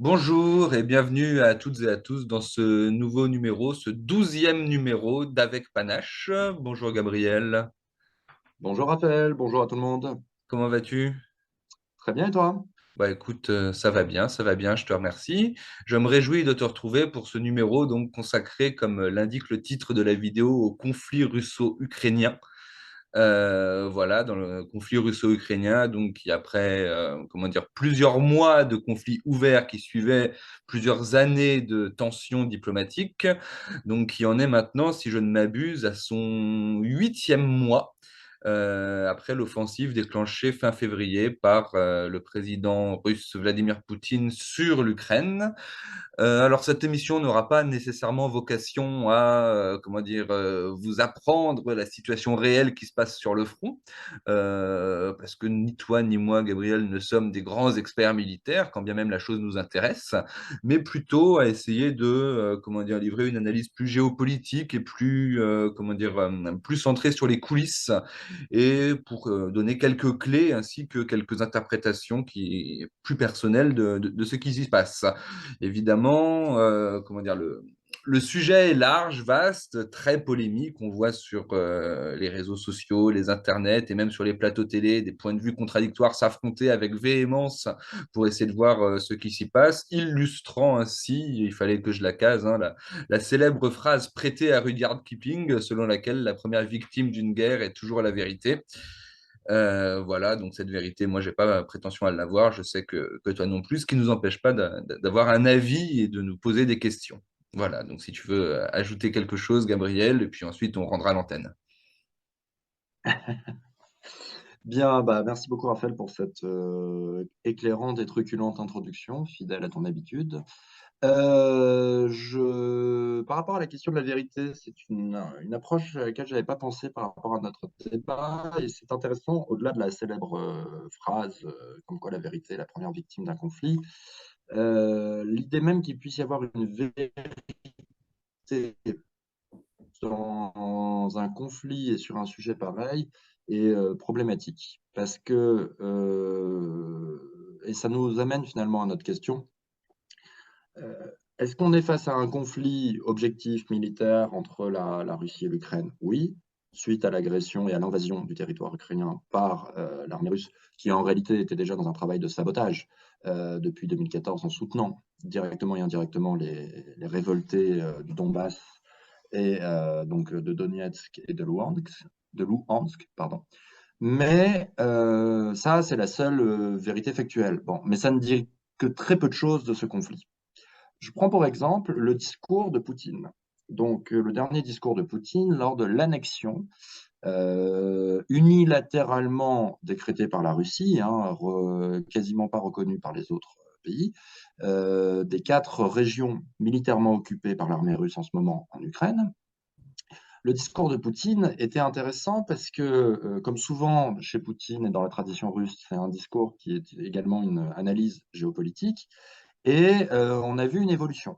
Bonjour et bienvenue à toutes et à tous dans ce nouveau numéro, ce 12e numéro d'Avec Panache. Bonjour Gabriel, Bonjour Raphaël, bonjour à tout le monde. comment vas-tu? Très bien et toi? Bah écoute, ça va bien, je te remercie. Je me réjouis de te retrouver pour ce numéro donc consacré, comme l'indique le titre de la vidéo, au conflit russo-ukrainien. Voilà, dans le conflit russo-ukrainien, donc qui après, comment dire, plusieurs mois de conflits ouverts qui suivaient plusieurs années de tensions diplomatiques, donc qui en est maintenant, si je ne m'abuse, à son huitième mois. Après l'offensive déclenchée fin février par le président russe Vladimir Poutine sur l'Ukraine. Alors, cette émission n'aura pas nécessairement vocation à, comment dire, vous apprendre la situation réelle qui se passe sur le front, parce que ni toi ni moi, Gabriel, ne sommes des grands experts militaires, quand bien même la chose nous intéresse, mais plutôt à essayer de, comment dire, livrer une analyse plus géopolitique et plus, comment dire, plus centrée sur les coulisses, et pour donner quelques clés ainsi que quelques interprétations plus personnelles de ce qui s'y passe. Évidemment, comment dire, le sujet est large, vaste, très polémique. On voit sur les réseaux sociaux, les internets et même sur les plateaux télé des points de vue contradictoires s'affronter avec véhémence pour essayer de voir ce qui s'y passe, illustrant ainsi, il fallait que je la case, hein, la célèbre phrase prêtée à Rudyard Kipling, selon laquelle la première victime d'une guerre est toujours la vérité. Voilà, donc cette vérité, moi, j'ai pas prétention à l'avoir. Je sais que toi non plus, ce qui ne nous empêche pas d'avoir un avis et de nous poser des questions. Voilà, donc si tu veux ajouter quelque chose, Gabriel, et puis ensuite on rendra l'antenne. Bien, bah, merci beaucoup Raphaël pour cette éclairante et truculente introduction, fidèle à ton habitude. Par rapport à la question de la vérité, c'est une approche à laquelle je n'avais pas pensé par rapport à notre débat, et c'est intéressant, au-delà de la célèbre phrase comme quoi la vérité est la première victime d'un conflit, l'idée même qu'il puisse y avoir une vérité dans un conflit et sur un sujet pareil est problématique. Parce que, et ça nous amène finalement à notre question, est-ce qu'on est face à un conflit objectif militaire entre la Russie et l'Ukraine? Oui, suite à l'agression et à l'invasion du territoire ukrainien par l'armée russe, qui en réalité était déjà dans un travail de sabotage depuis 2014 en soutenant directement et indirectement les révoltés du Donbass et donc de Donetsk et de Luhansk, pardon. Mais ça, c'est la seule vérité factuelle. Bon, mais ça ne dit que très peu de choses de ce conflit. Je prends pour exemple le discours de Poutine. Donc, le dernier discours de Poutine lors de l'annexion unilatéralement décrétée par la Russie, hein, quasiment pas reconnue par les autres pays, des 4 régions militairement occupées par l'armée russe en ce moment en Ukraine. Le discours de Poutine était intéressant parce que, comme souvent chez Poutine et dans la tradition russe, c'est un discours qui est également une analyse géopolitique, et on a vu une évolution.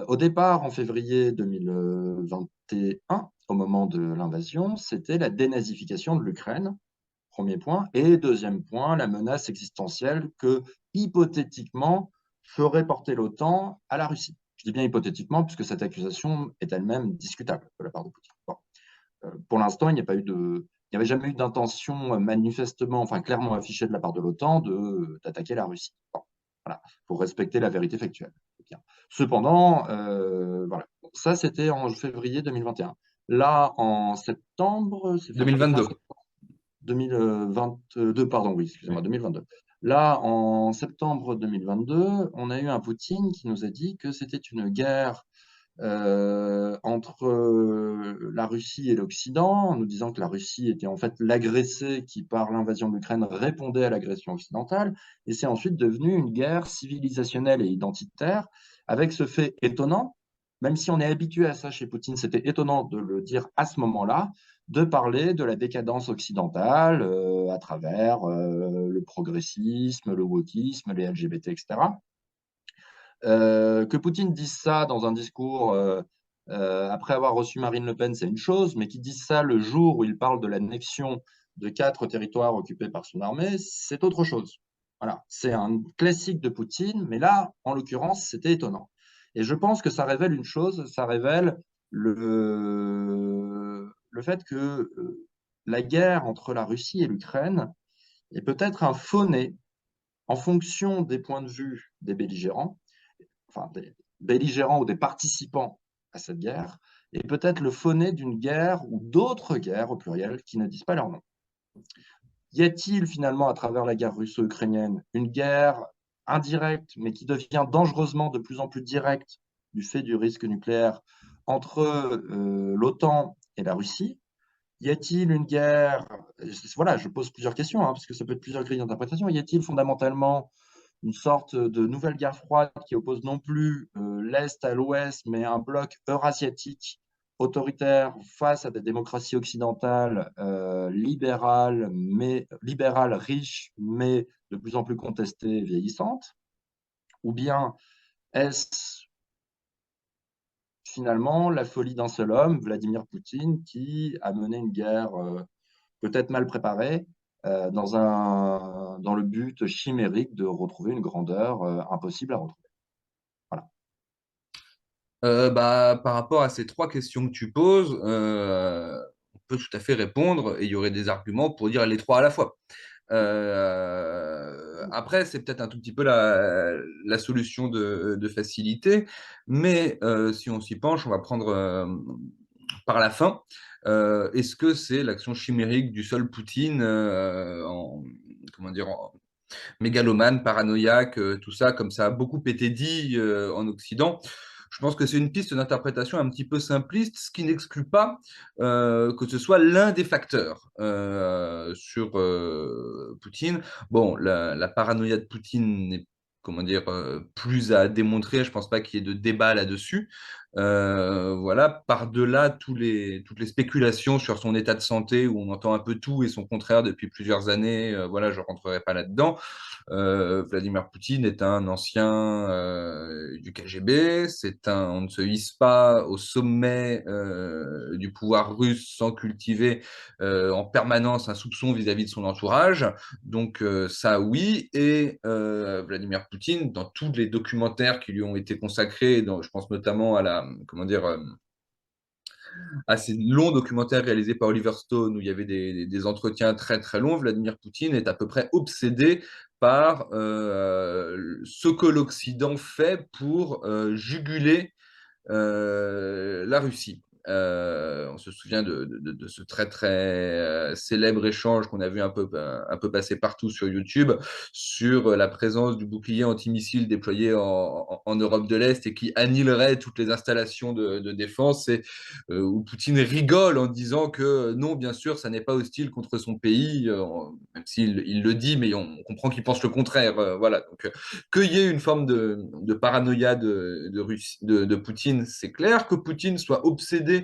Au départ, en février 2021, au moment de l'invasion, c'était la dénazification de l'Ukraine, premier point, et deuxième point, la menace existentielle que, hypothétiquement, ferait porter l'OTAN à la Russie. Je dis bien hypothétiquement, puisque cette accusation est elle-même discutable de la part de Poutine. Bon. Pour l'instant, il n'y avait jamais eu d'intention manifestement, enfin clairement affichée de la part de l'OTAN d'attaquer la Russie. Bon, voilà, pour respecter la vérité factuelle. Bien. Cependant, voilà, ça c'était en février 2021. Là, en septembre, c'est à peu près en 2022. septembre 2022, pardon, oui, excusez-moi, Oui. 2022. Là, en septembre 2022, on a eu un Poutine qui nous a dit que c'était une guerre entre la Russie et l'Occident, en nous disant que la Russie était en fait l'agressé qui, par l'invasion de l'Ukraine, répondait à l'agression occidentale, et c'est ensuite devenu une guerre civilisationnelle et identitaire, avec ce fait étonnant, même si on est habitué à ça chez Poutine, c'était étonnant de le dire à ce moment-là, de parler de la décadence occidentale à travers le progressisme, le wokisme, les LGBT, etc. Que Poutine dise ça dans un discours après avoir reçu Marine Le Pen, c'est une chose, mais qu'il dise ça le jour où il parle de l'annexion de 4 territoires occupés par son armée, c'est autre chose. Voilà, c'est un classique de Poutine, mais là, en l'occurrence, c'était étonnant. Et je pense que ça révèle une chose, ça révèle le fait que la guerre entre la Russie et l'Ukraine est peut-être un faux-nez en fonction des points de vue des belligérants, enfin des belligérants ou des participants à cette guerre, et peut-être le faux-nez d'une guerre ou d'autres guerres au pluriel qui ne disent pas leur nom. Y a-t-il finalement, à travers la guerre russo-ukrainienne, une guerre indirecte, mais qui devient dangereusement de plus en plus directe du fait du risque nucléaire entre l'OTAN et la Russie? Y a-t-il une guerre, voilà, je pose plusieurs questions, hein, parce que ça peut être plusieurs grilles d'interprétation. Y a-t-il fondamentalement une sorte de nouvelle guerre froide qui oppose non plus l'Est à l'Ouest, mais un bloc eurasiatique autoritaire face à des démocraties occidentales libérales, riches, mais de plus en plus contestées et vieillissantes? Ou bien est-ce finalement la folie d'un seul homme, Vladimir Poutine, qui a mené une guerre peut-être mal préparée, dans le but chimérique de retrouver une grandeur impossible à retrouver. Voilà. Bah, par rapport à ces trois questions que tu poses, on peut tout à fait répondre et il y aurait des arguments pour dire les trois à la fois. Après, c'est peut-être un tout petit peu la solution de facilité, mais si on s'y penche, on va prendre par la fin. Est-ce que c'est l'action chimérique du seul Poutine comment dire, mégalomane, paranoïaque, tout ça, comme ça a beaucoup été dit en Occident? Je pense que c'est une piste d'interprétation un petit peu simpliste, ce qui n'exclut pas que ce soit l'un des facteurs sur Poutine. Bon, la paranoïa de Poutine n'est, comment dire, plus à démontrer. Je pense pas qu'il y ait de débat là-dessus. Voilà, par-delà toutes les spéculations sur son état de santé, où on entend un peu tout et son contraire depuis plusieurs années, voilà, je rentrerai pas là-dedans. Vladimir Poutine est un ancien du KGB, on ne se hisse pas au sommet du pouvoir russe sans cultiver en permanence un soupçon vis-à-vis de son entourage. Donc ça oui, et Vladimir Poutine, dans tous les documentaires qui lui ont été consacrés, je pense notamment à comment dire, à ces longs documentaires réalisés par Oliver Stone où il y avait des entretiens très très longs, Vladimir Poutine est à peu près obsédé par ce que l'Occident fait pour juguler la Russie. On se souvient de ce très très célèbre échange qu'on a vu un peu passer partout sur YouTube sur la présence du bouclier antimissile déployé en Europe de l'Est et qui annihilerait toutes les installations de défense, et où Poutine rigole en disant que non, bien sûr, ça n'est pas hostile contre son pays, même s'il il le dit, mais on comprend qu'il pense le contraire. Voilà, donc qu'il y ait une forme de paranoïa de Poutine, c'est clair. Que Poutine soit obsédé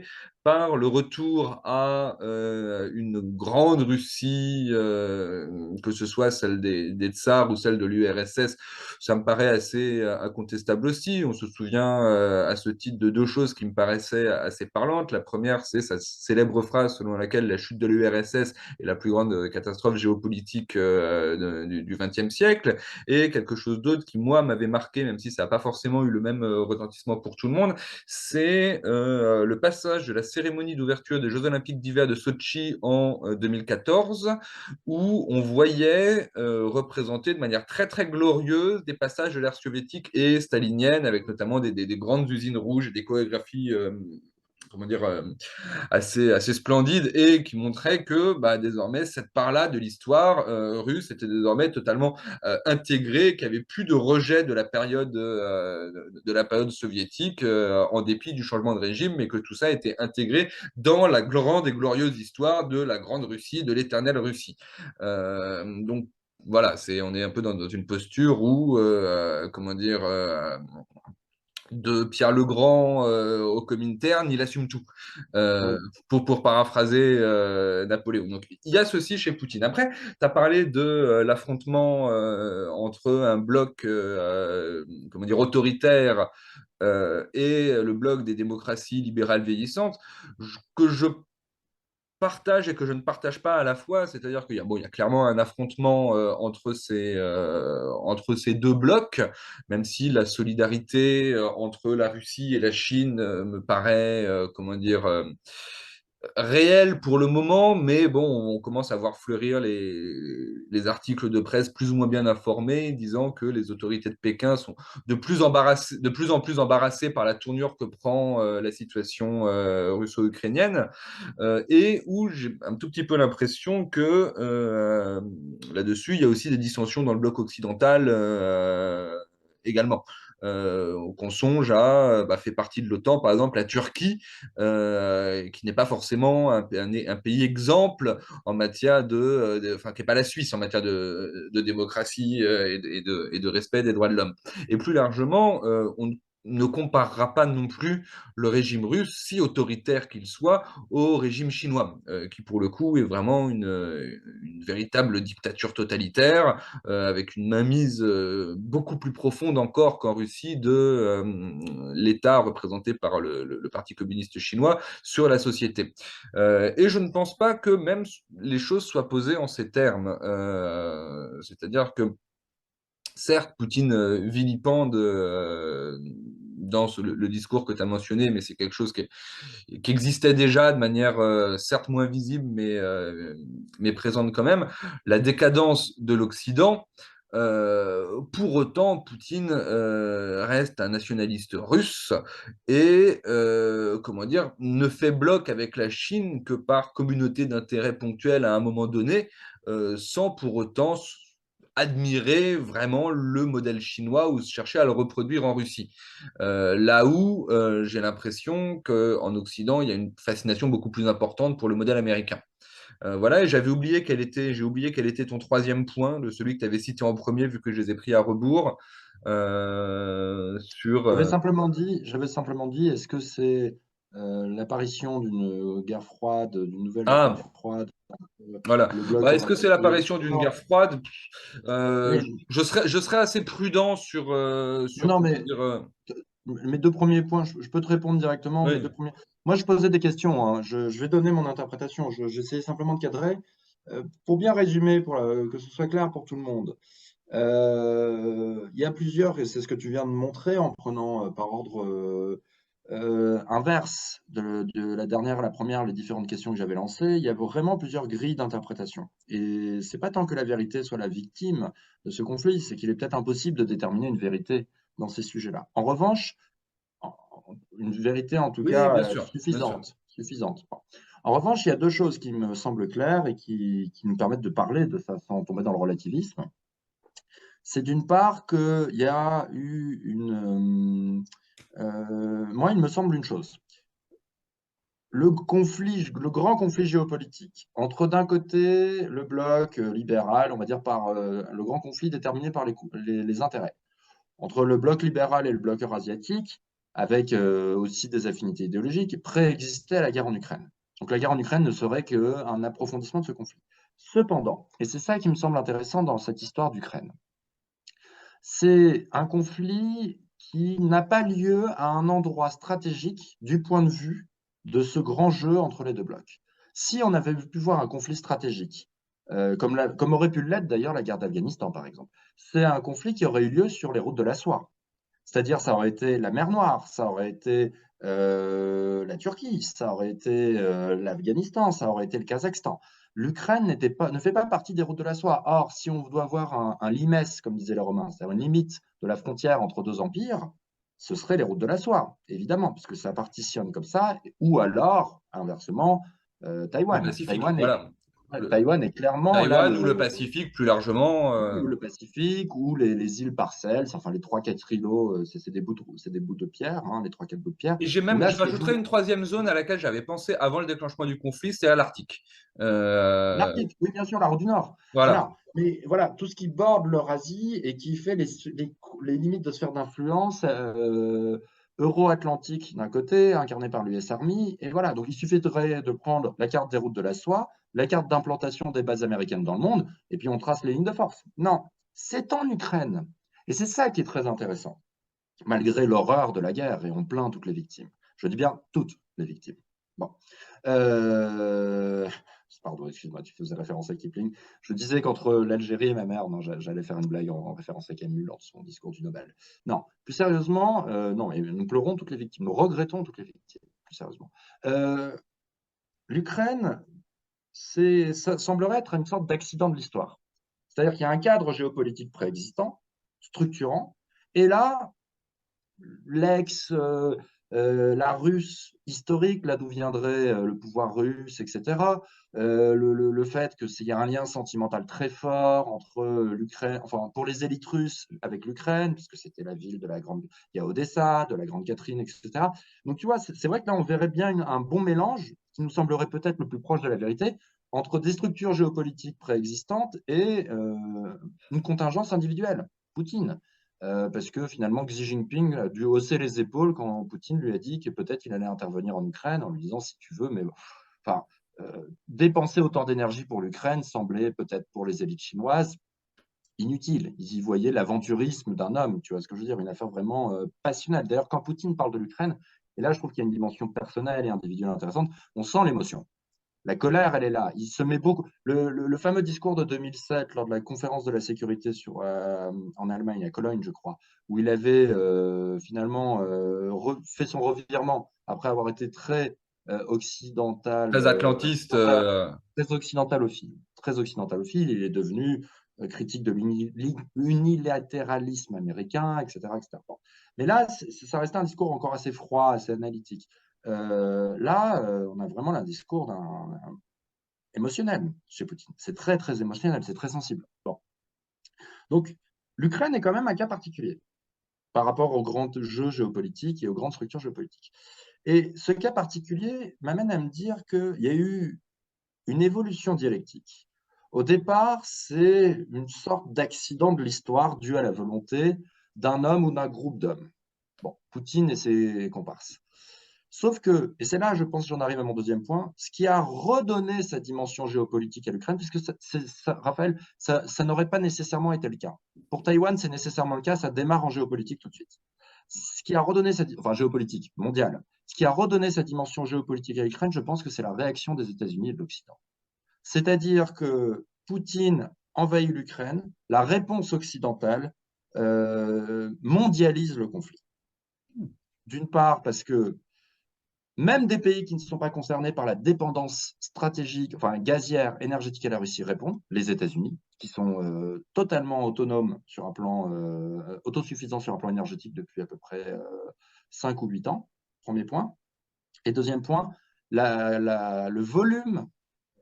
par le retour à une grande Russie, que ce soit celle des tsars ou celle de l'URSS, ça me paraît assez incontestable aussi. On se souvient à ce titre de deux choses qui me paraissaient assez parlantes. La première, c'est sa célèbre phrase selon laquelle la chute de l'URSS est la plus grande catastrophe géopolitique du XXe siècle. Et quelque chose d'autre qui, moi, m'avait marqué, même si ça n'a pas forcément eu le même retentissement pour tout le monde, c'est le passage de la cérémonie d'ouverture des Jeux Olympiques d'hiver de Sochi en 2014, où on voyait représenter de manière très très glorieuse des passages de l'ère soviétique et stalinienne, avec notamment des grandes usines rouges et des chorégraphies comment dire, assez splendide, et qui montrait que bah, désormais cette part-là de l'histoire russe était désormais totalement intégrée, qu'il n'y avait plus de rejet de la période soviétique en dépit du changement de régime, mais que tout ça était intégré dans la grande et glorieuse histoire de la grande Russie, de l'éternelle Russie. Donc voilà, on est un peu dans une posture où, comment dire, de Pierre Legrand au Comintern, il assume tout, euh, Oui. pour paraphraser Napoléon. Donc il y a ceci chez Poutine. Après, tu as parlé de l'affrontement entre un bloc comment dire, autoritaire et le bloc des démocraties libérales vieillissantes, que je partage et que je ne partage pas à la fois. C'est-à-dire qu'il y a, bon, il y a clairement un affrontement entre ces deux blocs, même si la solidarité entre la Russie et la Chine me paraît, comment dire, réel pour le moment, mais bon, on commence à voir fleurir les articles de presse plus ou moins bien informés, disant que les autorités de Pékin sont de plus en plus embarrassées par la tournure que prend la situation russo-ukrainienne, et où j'ai un tout petit peu l'impression que là-dessus, il y a aussi des dissensions dans le bloc occidental également. Qu'on songe à fait partie de l'OTAN, par exemple, la Turquie, qui n'est pas forcément un pays exemple en matière enfin, qui n'est pas la Suisse en matière de démocratie et de respect des droits de l'homme. Et plus largement, on ne comparera pas non plus le régime russe, si autoritaire qu'il soit, au régime chinois, qui pour le coup est vraiment une véritable dictature totalitaire, avec une mainmise beaucoup plus profonde encore qu'en Russie de l'État représenté par le Parti communiste chinois sur la société. Et je ne pense pas que même les choses soient posées en ces termes. C'est-à-dire que certes, Poutine vilipende dans le discours que tu as mentionné, mais c'est quelque chose qui existait déjà de manière certes moins visible, mais présente quand même, la décadence de l'Occident. Pour autant, Poutine reste un nationaliste russe et, comment dire, ne fait bloc avec la Chine que par communauté d'intérêts ponctuels à un moment donné, sans pour autant admirer vraiment le modèle chinois ou chercher à le reproduire en Russie. Là où j'ai l'impression qu'en Occident, il y a une fascination beaucoup plus importante pour le modèle américain. Voilà, et j'ai oublié quel était ton troisième point, de celui que tu avais cité en premier, vu que je les ai pris à rebours, sur... J'avais simplement dit, est-ce que c'est l'apparition d'une guerre froide, d'une nouvelle Ah, guerre froide, voilà. le bloc Bah, est-ce aurait que c'est été... l'apparition d'une guerre Non, froide? mais, Je serais assez prudent sur non, comment mais dire... mes deux premiers points, je peux te répondre directement. Mes deux oui. premiers... Moi, je posais des questions, hein. Je vais donner mon interprétation. J'essayais simplement de cadrer. Pour bien résumer, que ce soit clair pour tout le monde, il y a plusieurs, et c'est ce que tu viens de montrer en prenant par ordre inverse de la première, les différentes questions que j'avais lancées. Il y a vraiment plusieurs grilles d'interprétation. Et c'est pas tant que la vérité soit la victime de ce conflit, c'est qu'il est peut-être impossible de déterminer une vérité dans ces sujets-là. En revanche, une vérité en tout Oui, cas bien sûr, bien sûr. suffisante. Bon. En revanche, il y a deux choses qui me semblent claires et qui nous permettent de parler de ça sans tomber dans le relativisme. C'est d'une part qu'il y a eu moi, il me semble une chose. Le grand conflit géopolitique entre d'un côté le bloc libéral, on va dire par le grand conflit déterminé par les intérêts, entre le bloc libéral et le bloc eurasiatique, avec aussi des affinités idéologiques, préexistait à la guerre en Ukraine. Donc la guerre en Ukraine ne serait qu'un approfondissement de ce conflit. Cependant, et c'est ça qui me semble intéressant dans cette histoire d'Ukraine, c'est un conflit qui n'a pas lieu à un endroit stratégique du point de vue de ce grand jeu entre les deux blocs. Si on avait pu voir un conflit stratégique, comme aurait pu l'être d'ailleurs la guerre d'Afghanistan par exemple, c'est un conflit qui aurait eu lieu sur les routes de la soie. C'est-à-dire ça aurait été la mer Noire, ça aurait été la Turquie, ça aurait été l'Afghanistan, ça aurait été le Kazakhstan. L'Ukraine ne fait pas partie des routes de la soie. Or, si on doit avoir un limes, comme disaient les Romains, c'est-à-dire une limite de la frontière entre deux empires, ce serait les routes de la soie, évidemment, puisque ça partitionne comme ça, ou alors, inversement, Le Taïwan. Pacifique, voilà. Le, Taïwan est clairement là Taïwan ou le Pacifique plus largement. ou le Pacifique, ou les îles Parcelles, enfin les trois quatre îlots, c'est des bouts de pierre, hein, les trois quatre bouts de pierre, Et où là je se rajouterais joue une troisième zone à laquelle j'avais pensé avant le déclenchement du conflit, c'est à l'Arctique. l'Arctique, oui bien sûr, la route du Nord, Voilà. voilà. Mais voilà, tout ce qui borde l'Eurasie et qui fait les limites de sphère d'influence euro-atlantique d'un côté, incarné par l'US Army, et voilà, donc il suffirait de prendre la carte des routes de la soie, la carte d'implantation des bases américaines dans le monde, et puis on trace les lignes de force. Non, c'est en Ukraine. Et c'est ça qui est très intéressant, malgré l'horreur de la guerre, et on plaint toutes les victimes. Je dis bien toutes les victimes. Bon. Euh, Pardon, excuse-moi, tu faisais référence à Kipling. Je disais qu'entre l'Algérie et ma mère, non, j'allais faire une blague en référence à Camus lors de son discours du Nobel. Non, plus sérieusement, non, et nous pleurons toutes les victimes, nous regrettons toutes les victimes, plus sérieusement. Euh, L'Ukraine, ça semblerait être une sorte d'accident de l'histoire. C'est-à-dire qu'il y a un cadre géopolitique préexistant, structurant, et là, l'ex, la Russe historique, là d'où viendrait le pouvoir russe, etc. Le fait qu'il y a un lien sentimental très fort entre l'Ukraine, enfin pour les élites russes avec l'Ukraine, puisque c'était la ville de la grande, il y a Odessa, de la Grande Catherine, etc. Donc tu vois, c'est vrai que là on verrait bien un bon mélange qui nous semblerait peut-être le plus proche de la vérité entre des structures géopolitiques préexistantes et une contingence individuelle, Poutine. Parce que finalement Xi Jinping a dû hausser les épaules quand Poutine lui a dit que peut-être il allait intervenir en Ukraine en lui disant si tu veux, mais enfin, dépenser autant d'énergie pour l'Ukraine semblait peut-être pour les élites chinoises inutile. Ils y voyaient l'aventurisme d'un homme, tu vois ce que je veux dire, une affaire vraiment passionnelle. D'ailleurs, quand Poutine parle de l'Ukraine, et là je trouve qu'il y a une dimension personnelle et individuelle intéressante, on sent l'émotion. La colère, elle est là. Il se met beaucoup. Le fameux discours de 2007 lors de la conférence de la sécurité en Allemagne, à Cologne, je crois, où il avait finalement fait son revirement après avoir été occidental, Très atlantiste. très occidentalophile. Très occidentalophile. Il est devenu critique de l'unilatéralisme américain, etc. etc. Bon. Mais là, ça restait un discours encore assez froid, assez analytique. Là, on a vraiment un discours émotionnel chez Poutine. C'est très, très émotionnel, c'est très sensible. Bon. Donc, l'Ukraine est quand même un cas particulier par rapport aux grands jeux géopolitiques et aux grandes structures géopolitiques. Et ce cas particulier m'amène à me dire qu'il y a eu une évolution dialectique. Au départ, c'est une sorte d'accident de l'histoire dû à la volonté d'un homme ou d'un groupe d'hommes. Bon, Poutine et ses comparses. Sauf que, et c'est là, je pense, j'en arrive à mon deuxième point, ce qui a redonné sa dimension géopolitique à l'Ukraine, puisque Raphaël, ça n'aurait pas nécessairement été le cas. Pour Taïwan, c'est nécessairement le cas, ça démarre en géopolitique tout de suite. Ce qui a redonné enfin géopolitique mondiale, ce qui a redonné sa dimension géopolitique à l'Ukraine, je pense que c'est la réaction des États-Unis et de l'Occident. C'est-à-dire que Poutine envahit l'Ukraine, la réponse occidentale mondialise le conflit. D'une part, parce que même des pays qui ne sont pas concernés par la dépendance stratégique, enfin gazière, énergétique à la Russie répondent, les États-Unis, qui sont totalement autonomes sur un plan, autosuffisants sur un plan énergétique depuis à peu près 5 ou 8 ans, premier point. Et deuxième point, le volume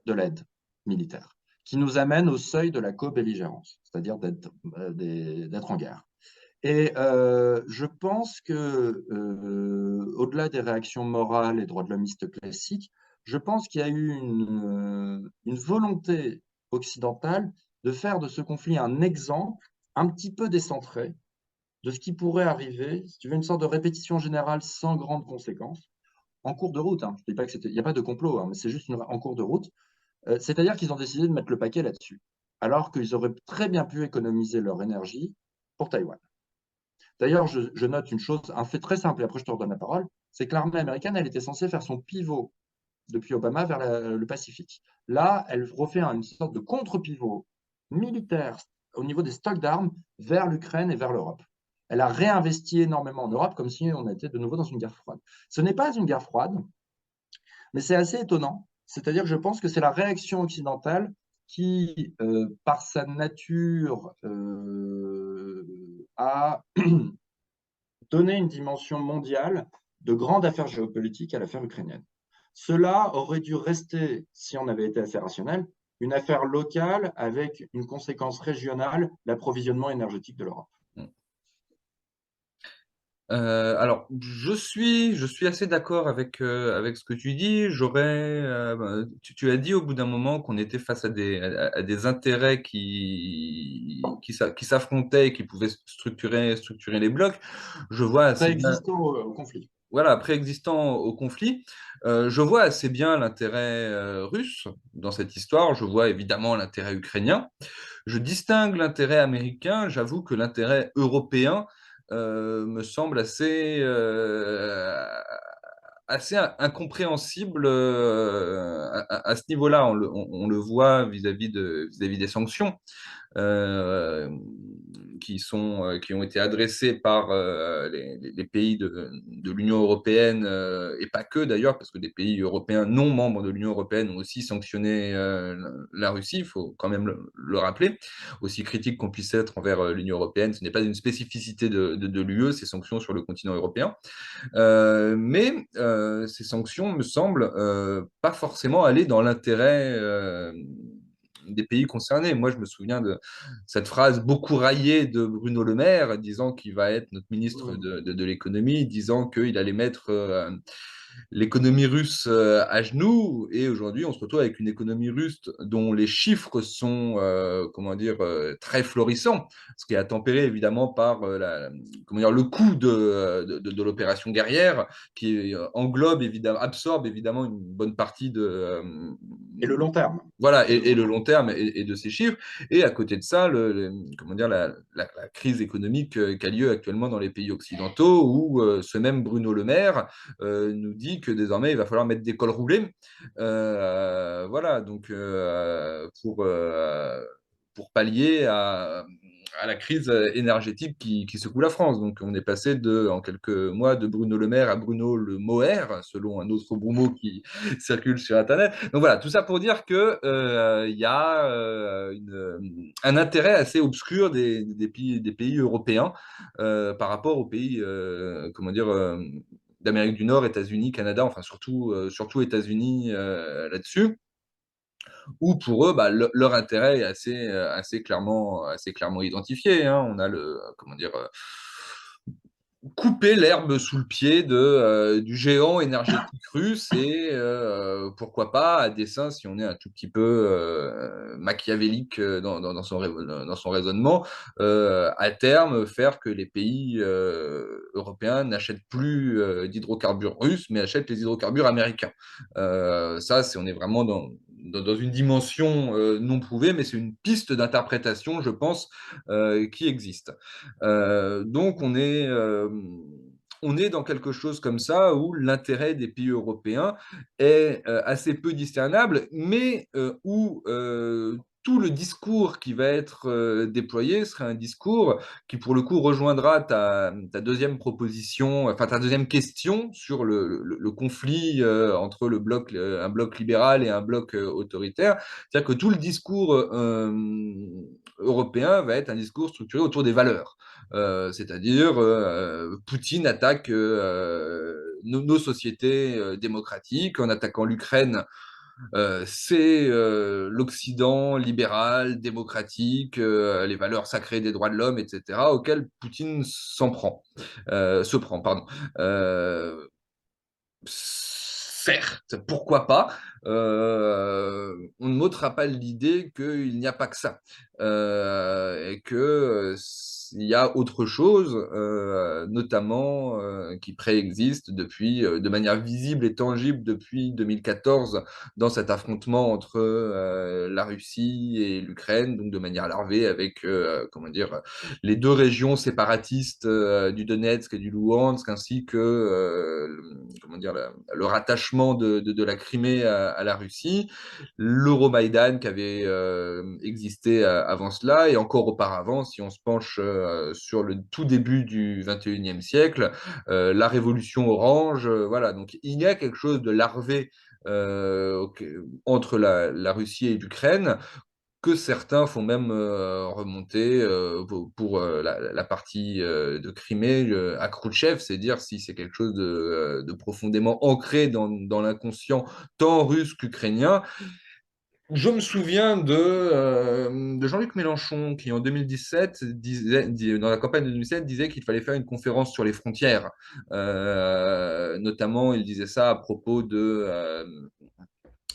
de l'aide militaire, qui nous amène au seuil de la co-belligérance, c'est-à-dire d'être en guerre. Et je pense que, au-delà des réactions morales et droits de l'homiste classiques, je pense qu'il y a eu une volonté occidentale de faire de ce conflit un exemple un petit peu décentré de ce qui pourrait arriver, si tu veux, une sorte de répétition générale sans grande conséquence, en cours de route. Hein. Je ne dis pas que il n'y a pas de complot, hein, mais c'est juste en cours de route. C'est-à-dire qu'ils ont décidé de mettre le paquet là-dessus, alors qu'ils auraient très bien pu économiser leur énergie pour Taïwan. D'ailleurs, je note une chose, un fait très simple, et après je te redonne la parole, c'est que l'armée américaine, elle était censée faire son pivot depuis Obama vers le Pacifique. Là, elle refait une sorte de contre-pivot militaire au niveau des stocks d'armes vers l'Ukraine et vers l'Europe. Elle a réinvesti énormément en Europe comme si on était de nouveau dans une guerre froide. Ce n'est pas une guerre froide, mais c'est assez étonnant. C'est-à-dire que je pense que c'est la réaction occidentale qui, par sa nature, a donné une dimension mondiale de grande affaire géopolitique à l'affaire ukrainienne. Cela aurait dû rester, si on avait été assez rationnel, une affaire locale avec une conséquence régionale, l'approvisionnement énergétique de l'Europe. Alors, je suis assez d'accord avec ce que tu dis. Tu as dit au bout d'un moment qu'on était face à des intérêts qui s'affrontaient et qui pouvaient structurer les blocs. Je vois assez bien, Préexistant au conflit. voilà, préexistant au conflit, je vois assez bien l'intérêt russe dans cette histoire. Je vois évidemment l'intérêt ukrainien. Je distingue l'intérêt américain. J'avoue que l'intérêt européen me semble assez incompréhensible à ce niveau-là. On le voit vis-à-vis des sanctions euh, qui ont été adressées par les pays de l'Union européenne, et pas que d'ailleurs, parce que des pays européens non membres de l'Union européenne ont aussi sanctionné la Russie, il faut quand même le rappeler. Aussi critique qu'on puisse être envers l'Union européenne, ce n'est pas une spécificité de l'UE, ces sanctions sur le continent européen. Mais ces sanctions me semblent pas forcément aller dans l'intérêt des pays concernés. Moi, je me souviens de cette phrase beaucoup raillée de Bruno Le Maire, disant qu'il va être notre ministre de l'économie, disant qu'il allait mettre l'économie russe à genoux. Et aujourd'hui, on se retrouve avec une économie russe dont les chiffres sont, comment dire, très florissants, ce qui est tempéré évidemment par comment dire, le coût de l'opération guerrière, qui englobe évidemment, absorbe évidemment une bonne partie Et le long terme. voilà, Et le et long le terme. long terme et de ces chiffres. Et à côté de ça, comment dire, la crise économique qui a lieu actuellement dans les pays occidentaux, où ce même Bruno Le Maire nous dit que désormais, il va falloir mettre des cols roulés. Voilà, donc pour pallier à la crise énergétique qui secoue la France. Donc, on est passé en quelques mois de Bruno Le Maire à Bruno Le Moer, selon un autre beau mot qui circule sur Internet. Donc voilà, tout ça pour dire que il y a un intérêt assez obscur des pays européens par rapport aux pays, comment dire, d'Amérique du Nord, États-Unis, Canada, enfin surtout États-Unis là-dessus, où pour eux, bah, leur intérêt est assez clairement identifié. Hein. On a comment dire, couper l'herbe sous le pied du géant énergétique russe et pourquoi pas, à dessein, si on est un tout petit peu machiavélique dans son raisonnement, à terme, faire que les pays européens n'achètent plus d'hydrocarbures russes, mais achètent les hydrocarbures américains. Ça, on est vraiment dans une dimension non prouvée, mais c'est une piste d'interprétation, je pense, qui existe. Donc, on est dans quelque chose comme ça où l'intérêt des pays européens est assez peu discernable, mais où tout le discours qui va être déployé sera un discours qui, pour le coup, rejoindra ta deuxième proposition, enfin ta deuxième question sur le conflit entre un bloc libéral et un bloc autoritaire. C'est-à-dire que tout le discours européen va être un discours structuré autour des valeurs. C'est-à-dire Poutine attaque nos sociétés démocratiques en attaquant l'Ukraine. C'est l'Occident libéral, démocratique, les valeurs sacrées des droits de l'homme, etc., auxquelles Poutine se prend, pardon. Certes, pourquoi pas. On ne m'ôtera pas l'idée qu'il n'y a pas que ça. Et que il y a autre chose, notamment qui préexiste de manière visible et tangible depuis 2014 dans cet affrontement entre la Russie et l'Ukraine, donc de manière larvée avec, comment dire, les deux régions séparatistes du Donetsk et du Louhansk, ainsi que comment dire, le rattachement de la Crimée à la Russie, l'Euromaïdan qui avait existé avant cela, et encore auparavant, si on se penche sur le tout début du 21e siècle, la Révolution orange, voilà, donc il y a quelque chose de larvé entre la Russie et l'Ukraine, que certains font même remonter pour la partie de Crimée à Khrouchtchev, c'est dire si c'est quelque chose de profondément ancré dans l'inconscient tant russe qu'ukrainien. Je me souviens de Jean-Luc Mélenchon qui, en 2017, dans la campagne de 2017, disait qu'il fallait faire une conférence sur les frontières. Notamment, il disait ça à propos de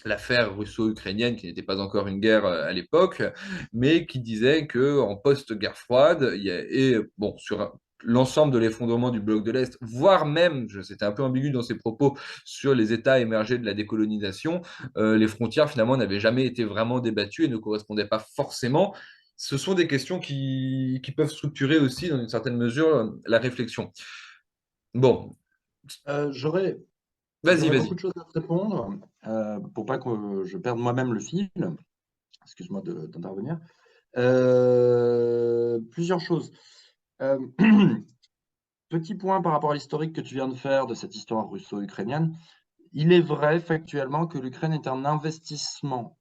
l'affaire russo-ukrainienne, qui n'était pas encore une guerre à l'époque, mais qui disait qu'en post-guerre froide, et bon, sur l'ensemble de l'effondrement du bloc de l'Est, voire même, c'était un peu ambigu dans ses propos, sur les États émergés de la décolonisation, les frontières finalement n'avaient jamais été vraiment débattues et ne correspondaient pas forcément. Ce sont des questions qui peuvent structurer aussi, dans une certaine mesure, la réflexion. Bon. J'aurais Vas-y, J'aurais beaucoup vas-y. de choses à te répondre pour pas que je perde moi-même le fil. Excuse-moi d'intervenir. Plusieurs choses. Euh, Petit point par rapport à l'historique que tu viens de faire de cette histoire russo-ukrainienne. Il est vrai factuellement que l'Ukraine est un investissement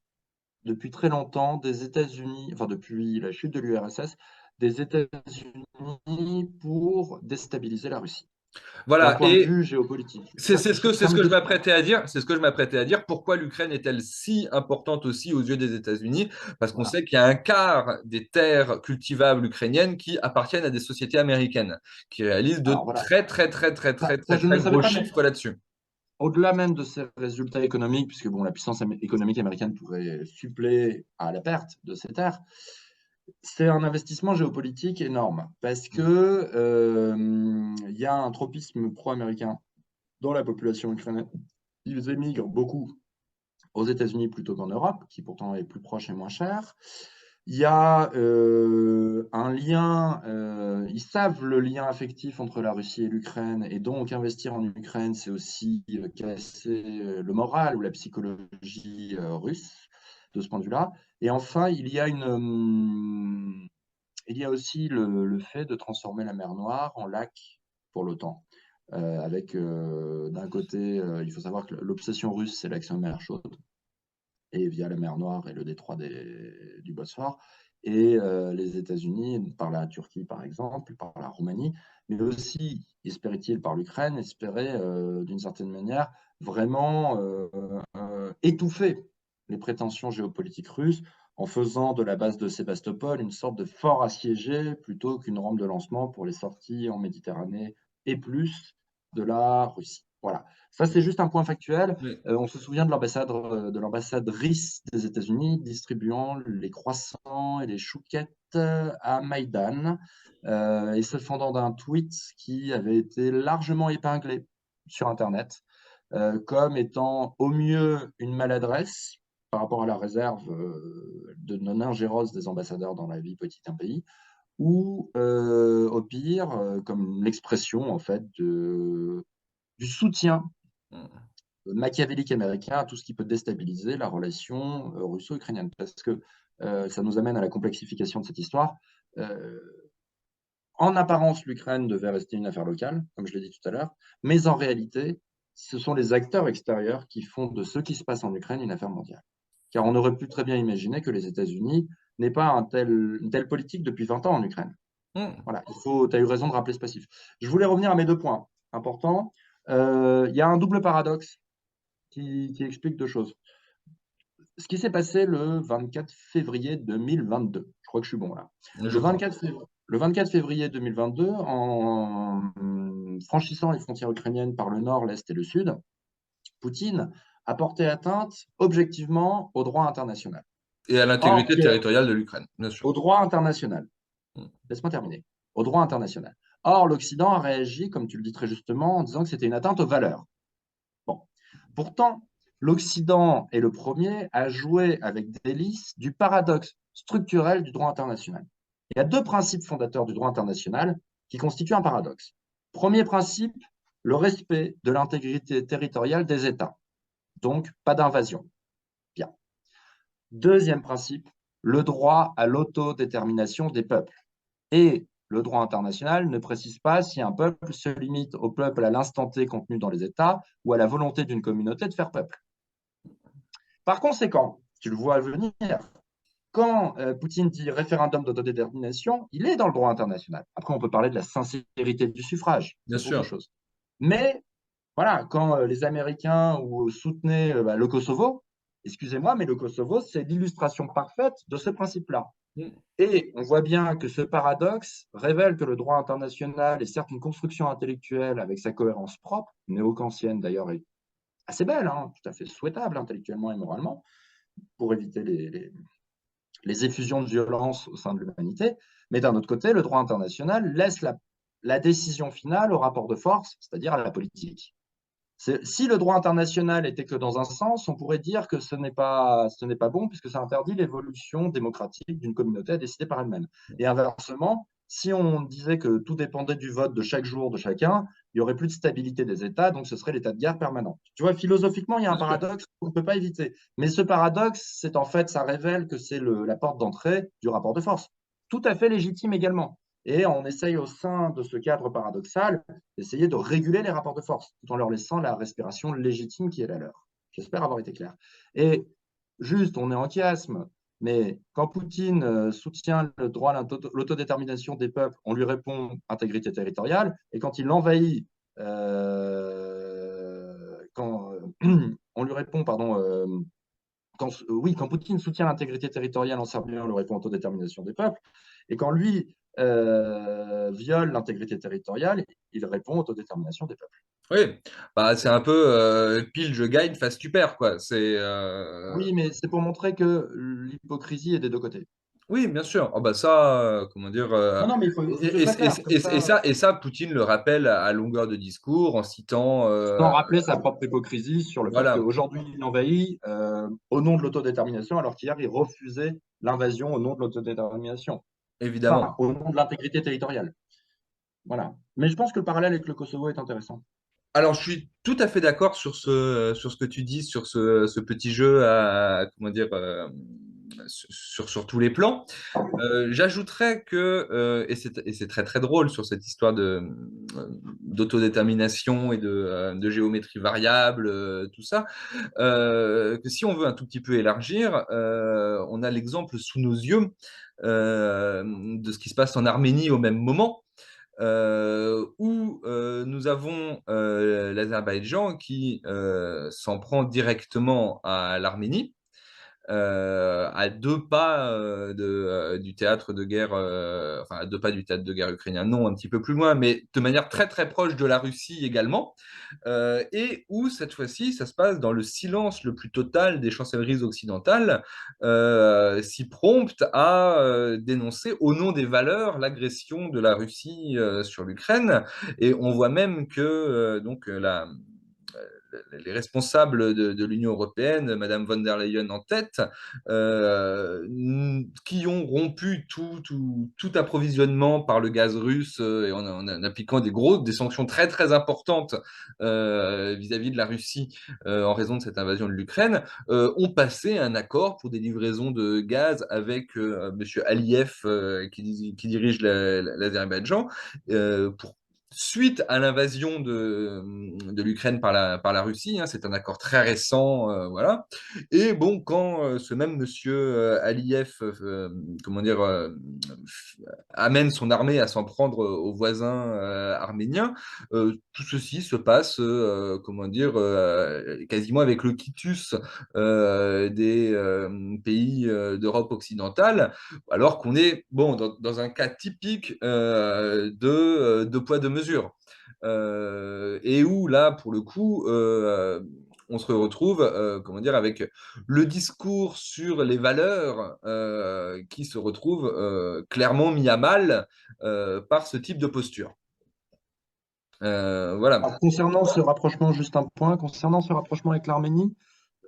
depuis très longtemps des États-Unis, enfin depuis la chute de l'URSS, des États-Unis pour déstabiliser la Russie, d'un Voilà, point de et vue géopolitique. c'est c'est Ça ce me que je déçoit. m'apprêtais à dire. C'est ce que je m'apprêtais à dire. Pourquoi l'Ukraine est-elle si importante aussi aux yeux des États-Unis? Parce qu'on Voilà. sait qu'il y a un quart des terres cultivables ukrainiennes qui appartiennent à des sociétés américaines, qui réalisent de Alors voilà, très, très, très, très, très, ça très, je ne le très savais gros pas, mais chiffres là-dessus. au-delà même de ces résultats économiques, puisque bon, la puissance économique américaine pourrait suppléer à la perte de ces terres, c'est un investissement géopolitique énorme parce que il y a un tropisme pro-américain dans la population ukrainienne. Ils émigrent beaucoup aux États-Unis plutôt qu'en Europe, qui pourtant est plus proche et moins cher. Il y a un lien, ils savent le lien affectif entre la Russie et l'Ukraine, et donc investir en Ukraine, c'est aussi casser le moral ou la psychologie russe de ce point de vue-là. Et enfin, il y a aussi le fait de transformer la mer Noire en lac pour l'OTAN. Avec d'un côté, il faut savoir que l'obsession russe, c'est l'accès aux mers chaudes et via la mer Noire et le détroit du Bosphore, et les États-Unis, par la Turquie par exemple, par la Roumanie, mais aussi, espérait-il, par l'Ukraine, espérait d'une certaine manière vraiment étouffer les prétentions géopolitiques russes en faisant de la base de Sébastopol une sorte de fort assiégé plutôt qu'une rampe de lancement pour les sorties en Méditerranée et plus de la Russie. Voilà. Ça, c'est juste un point factuel. Oui. On se souvient de l'ambassadrice des États-Unis distribuant les croissants et les chouquettes à Maïdan et se fendant d'un tweet qui avait été largement épinglé sur Internet comme étant au mieux une maladresse par rapport à la réserve de non-ingérence des ambassadeurs dans la vie politique d'un pays, ou au pire, comme l'expression en fait du soutien machiavélique américain à tout ce qui peut déstabiliser la relation russo-ukrainienne. Parce que ça nous amène à la complexification de cette histoire. Euh, En apparence, l'Ukraine devait rester une affaire locale, comme je l'ai dit tout à l'heure, mais en réalité, ce sont les acteurs extérieurs qui font de ce qui se passe en Ukraine une affaire mondiale. Car on aurait pu très bien imaginer que les États-Unis n'aient pas une telle politique depuis 20 ans en Ukraine. Hmm. Voilà, tu as eu raison de rappeler ce passif. Je voulais revenir à mes deux points importants. Il y a un double paradoxe qui explique deux choses. Ce qui s'est passé le 24 février 2022, je crois que je suis bon là. Je crois. Le 24 février 2022, en franchissant les frontières ukrainiennes par le nord, l'est et le sud, Poutine a porté atteinte objectivement au droit international. Et à Or, l'intégrité territoriale de l'Ukraine, bien sûr. au droit international, Hmm. laisse-moi terminer, au droit international. Or, l'Occident a réagi, comme tu le dis très justement, en disant que c'était une atteinte aux valeurs. Bon. Pourtant, l'Occident est le premier à jouer avec délice du paradoxe structurel du droit international. Il y a deux principes fondateurs du droit international qui constituent un paradoxe. Premier principe, le respect de l'intégrité territoriale des États, donc pas d'invasion. Bien. Deuxième principe, le droit à l'autodétermination des peuples. Et le droit international ne précise pas si un peuple se limite au peuple à l'instant T contenu dans les États ou à la volonté d'une communauté de faire peuple. Par conséquent, tu le vois venir, quand Poutine dit référendum d'autodétermination, il est dans le droit international. Après, on peut parler de la sincérité du suffrage, Bien c'est autre sûr. chose. Mais voilà, quand les Américains soutenaient le Kosovo, excusez-moi, mais le Kosovo, c'est l'illustration parfaite de ce principe-là. Hmm. Et on voit bien que ce paradoxe révèle que le droit international est certes une construction intellectuelle avec sa cohérence propre, néo-kantienne d'ailleurs, et assez belle, hein, tout à fait souhaitable intellectuellement et moralement, pour éviter les effusions de violence au sein de l'humanité. Mais d'un autre côté, le droit international laisse la décision finale au rapport de force, c'est-à-dire à la politique. Si le droit international était que dans un sens, on pourrait dire que ce n'est pas bon puisque ça interdit l'évolution démocratique d'une communauté à décider par elle-même. Et inversement, Si on disait que tout dépendait du vote de chaque jour de chacun, il n'y aurait plus de stabilité des États, donc ce serait l'état de guerre permanent. Tu vois, philosophiquement, il y a un Bien sûr. paradoxe qu'on ne peut pas éviter. Mais ce paradoxe, c'est en fait, ça révèle que c'est la porte d'entrée du rapport de force. Tout à fait légitime également. Et on essaye au sein de ce cadre paradoxal d'essayer de réguler les rapports de force, tout en leur laissant la respiration légitime qui est la leur. J'espère avoir été clair. Et juste, on est en chiasme, mais quand Poutine soutient le droit à l'autodétermination des peuples, on lui répond intégrité territoriale. Et quand il l'envahit, quand on lui répond, pardon, oui, quand Poutine soutient l'intégrité territoriale en Serbie, on lui répond autodétermination des peuples. Et quand lui viole l'intégrité territoriale, il répond autodétermination des peuples. Oui, bah, c'est un peu pile je gagne, face tu perds, quoi. Oui, mais c'est pour montrer que l'hypocrisie est des deux côtés. Oui, bien sûr. Oh, bah ça, comment dire, Non, non, mais il faut que ce soit clair. Comme ça, et ça, Poutine le rappelle à longueur de discours en citant, sans rappeler sa propre hypocrisie sur le fait voilà, qu'aujourd'hui, il envahit au nom de l'autodétermination, alors qu'hier, il refusait l'invasion au nom de l'autodétermination. Enfin, évidemment. au nom de l'intégrité territoriale. Voilà. Mais je pense que le parallèle avec le Kosovo est intéressant. Alors, je suis tout à fait d'accord sur ce que tu dis, sur ce petit jeu comment dire, sur tous les plans. J'ajouterais que, et c'est très très drôle sur cette histoire d'autodétermination et de géométrie variable, tout ça, que si on veut un tout petit peu élargir, on a l'exemple sous nos yeux de ce qui se passe en Arménie au même moment où nous avons l'Azerbaïdjan qui s'en prend directement à l'Arménie, à deux pas du théâtre de guerre, enfin à deux pas du théâtre de guerre ukrainien, non, un petit peu plus loin, mais de manière très très proche de la Russie également, et où cette fois-ci, ça se passe dans le silence le plus total des chancelleries occidentales, si promptes à dénoncer au nom des valeurs l'agression de la Russie sur l'Ukraine, et on voit même que donc les responsables de l'Union européenne, Madame von der Leyen en tête, qui ont rompu tout approvisionnement par le gaz russe et en appliquant des sanctions très très importantes vis-à-vis de la Russie en raison de cette invasion de l'Ukraine, ont passé un accord pour des livraisons de gaz avec Monsieur Aliyev qui dirige l'Azerbaïdjan pour suite à l'invasion de l'Ukraine par la Russie, hein, c'est un accord très récent, voilà. Et bon, quand ce même monsieur Aliyev, comment dire, amène son armée à s'en prendre aux voisins arméniens, tout ceci se passe, comment dire, quasiment avec le quitus des pays d'Europe occidentale, alors qu'on est bon dans un cas typique de poids de mesure. Et où là, pour le coup, on se retrouve, comment dire, avec le discours sur les valeurs qui se retrouve clairement mis à mal par ce type de posture. Voilà. Alors, concernant ce rapprochement, juste un point, concernant ce rapprochement avec l'Arménie,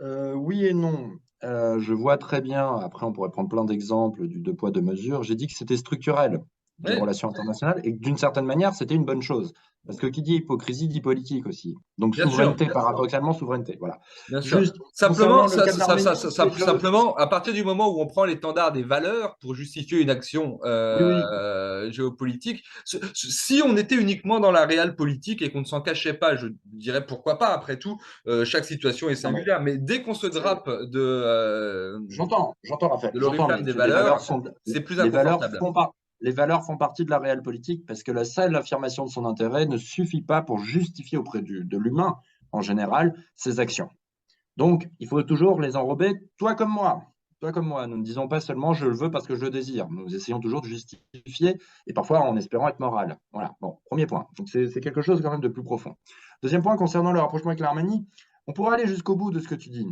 oui et non. Je vois très bien, après on pourrait prendre plein d'exemples du deux poids, deux mesures. J'ai dit que c'était structurel, les Oui, relations internationales, et que d'une certaine manière, c'était une bonne chose. Parce que qui dit hypocrisie dit politique aussi. Donc bien sûr. souveraineté, paradoxalement, souveraineté. Voilà. Bien sûr. Juste, concernant le cas de l'Arménie, Simplement, à partir du moment où on prend l'étendard des valeurs pour justifier une action oui, oui, géopolitique, si on était uniquement dans la réelle politique et qu'on ne s'en cachait pas, je dirais pourquoi pas, après tout, chaque situation est non, mais singulière, mais dès qu'on se drape j'entends, Raphaël, de j'entends, l'oriflamme mais des les valeurs valeurs, sont, c'est plus les valeurs inconfortable. font les valeurs font partie de la réelle politique parce que la seule affirmation de son intérêt ne suffit pas pour justifier auprès de l'humain, en général, ses actions. Donc, il faut toujours les enrober, toi comme moi. Toi comme moi, nous ne disons pas seulement je le veux parce que je le désire. Nous essayons toujours de justifier et parfois en espérant être moral. Voilà, bon, premier point. Donc, c'est quelque chose quand même de plus profond. Deuxième point, concernant le rapprochement avec l'Arménie, on pourrait aller jusqu'au bout de ce que tu dis.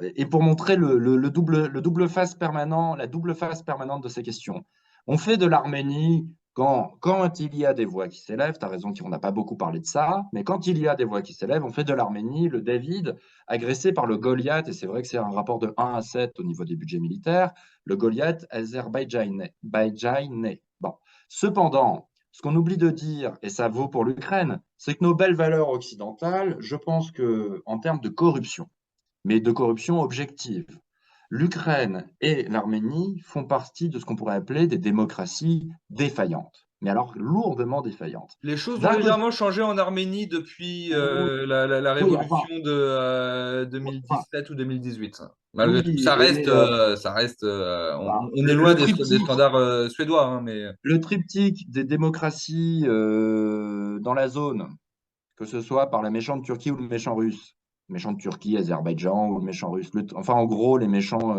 Et pour montrer le double face permanent, la double face permanente de ces questions. On fait de l'Arménie, quand il y a des voix qui s'élèvent, tu as raison qu'on n'a pas beaucoup parlé de ça, mais quand il y a des voix qui s'élèvent, on fait de l'Arménie le David agressé par le Goliath, et c'est vrai que c'est un rapport de 1 à 7 au niveau des budgets militaires, le Goliath azerbaïdjanais. Bon. Cependant, ce qu'on oublie de dire, et ça vaut pour l'Ukraine, c'est que nos belles valeurs occidentales, je pense que en termes de corruption, mais de corruption objective, l'Ukraine et l'Arménie font partie de ce qu'on pourrait appeler des démocraties défaillantes, mais alors lourdement défaillantes. Les choses ont D'un côté, légèrement changé en Arménie depuis la oui, enfin, révolution de enfin, 2017 ou 2018. Malgré tout, oui, et on est loin des standards suédois, hein, mais le triptyque des démocraties dans la zone, que ce soit par la méchante Turquie ou le méchant russe, méchante Turquie, Azerbaïdjan ou le méchant russe, enfin en gros les méchants,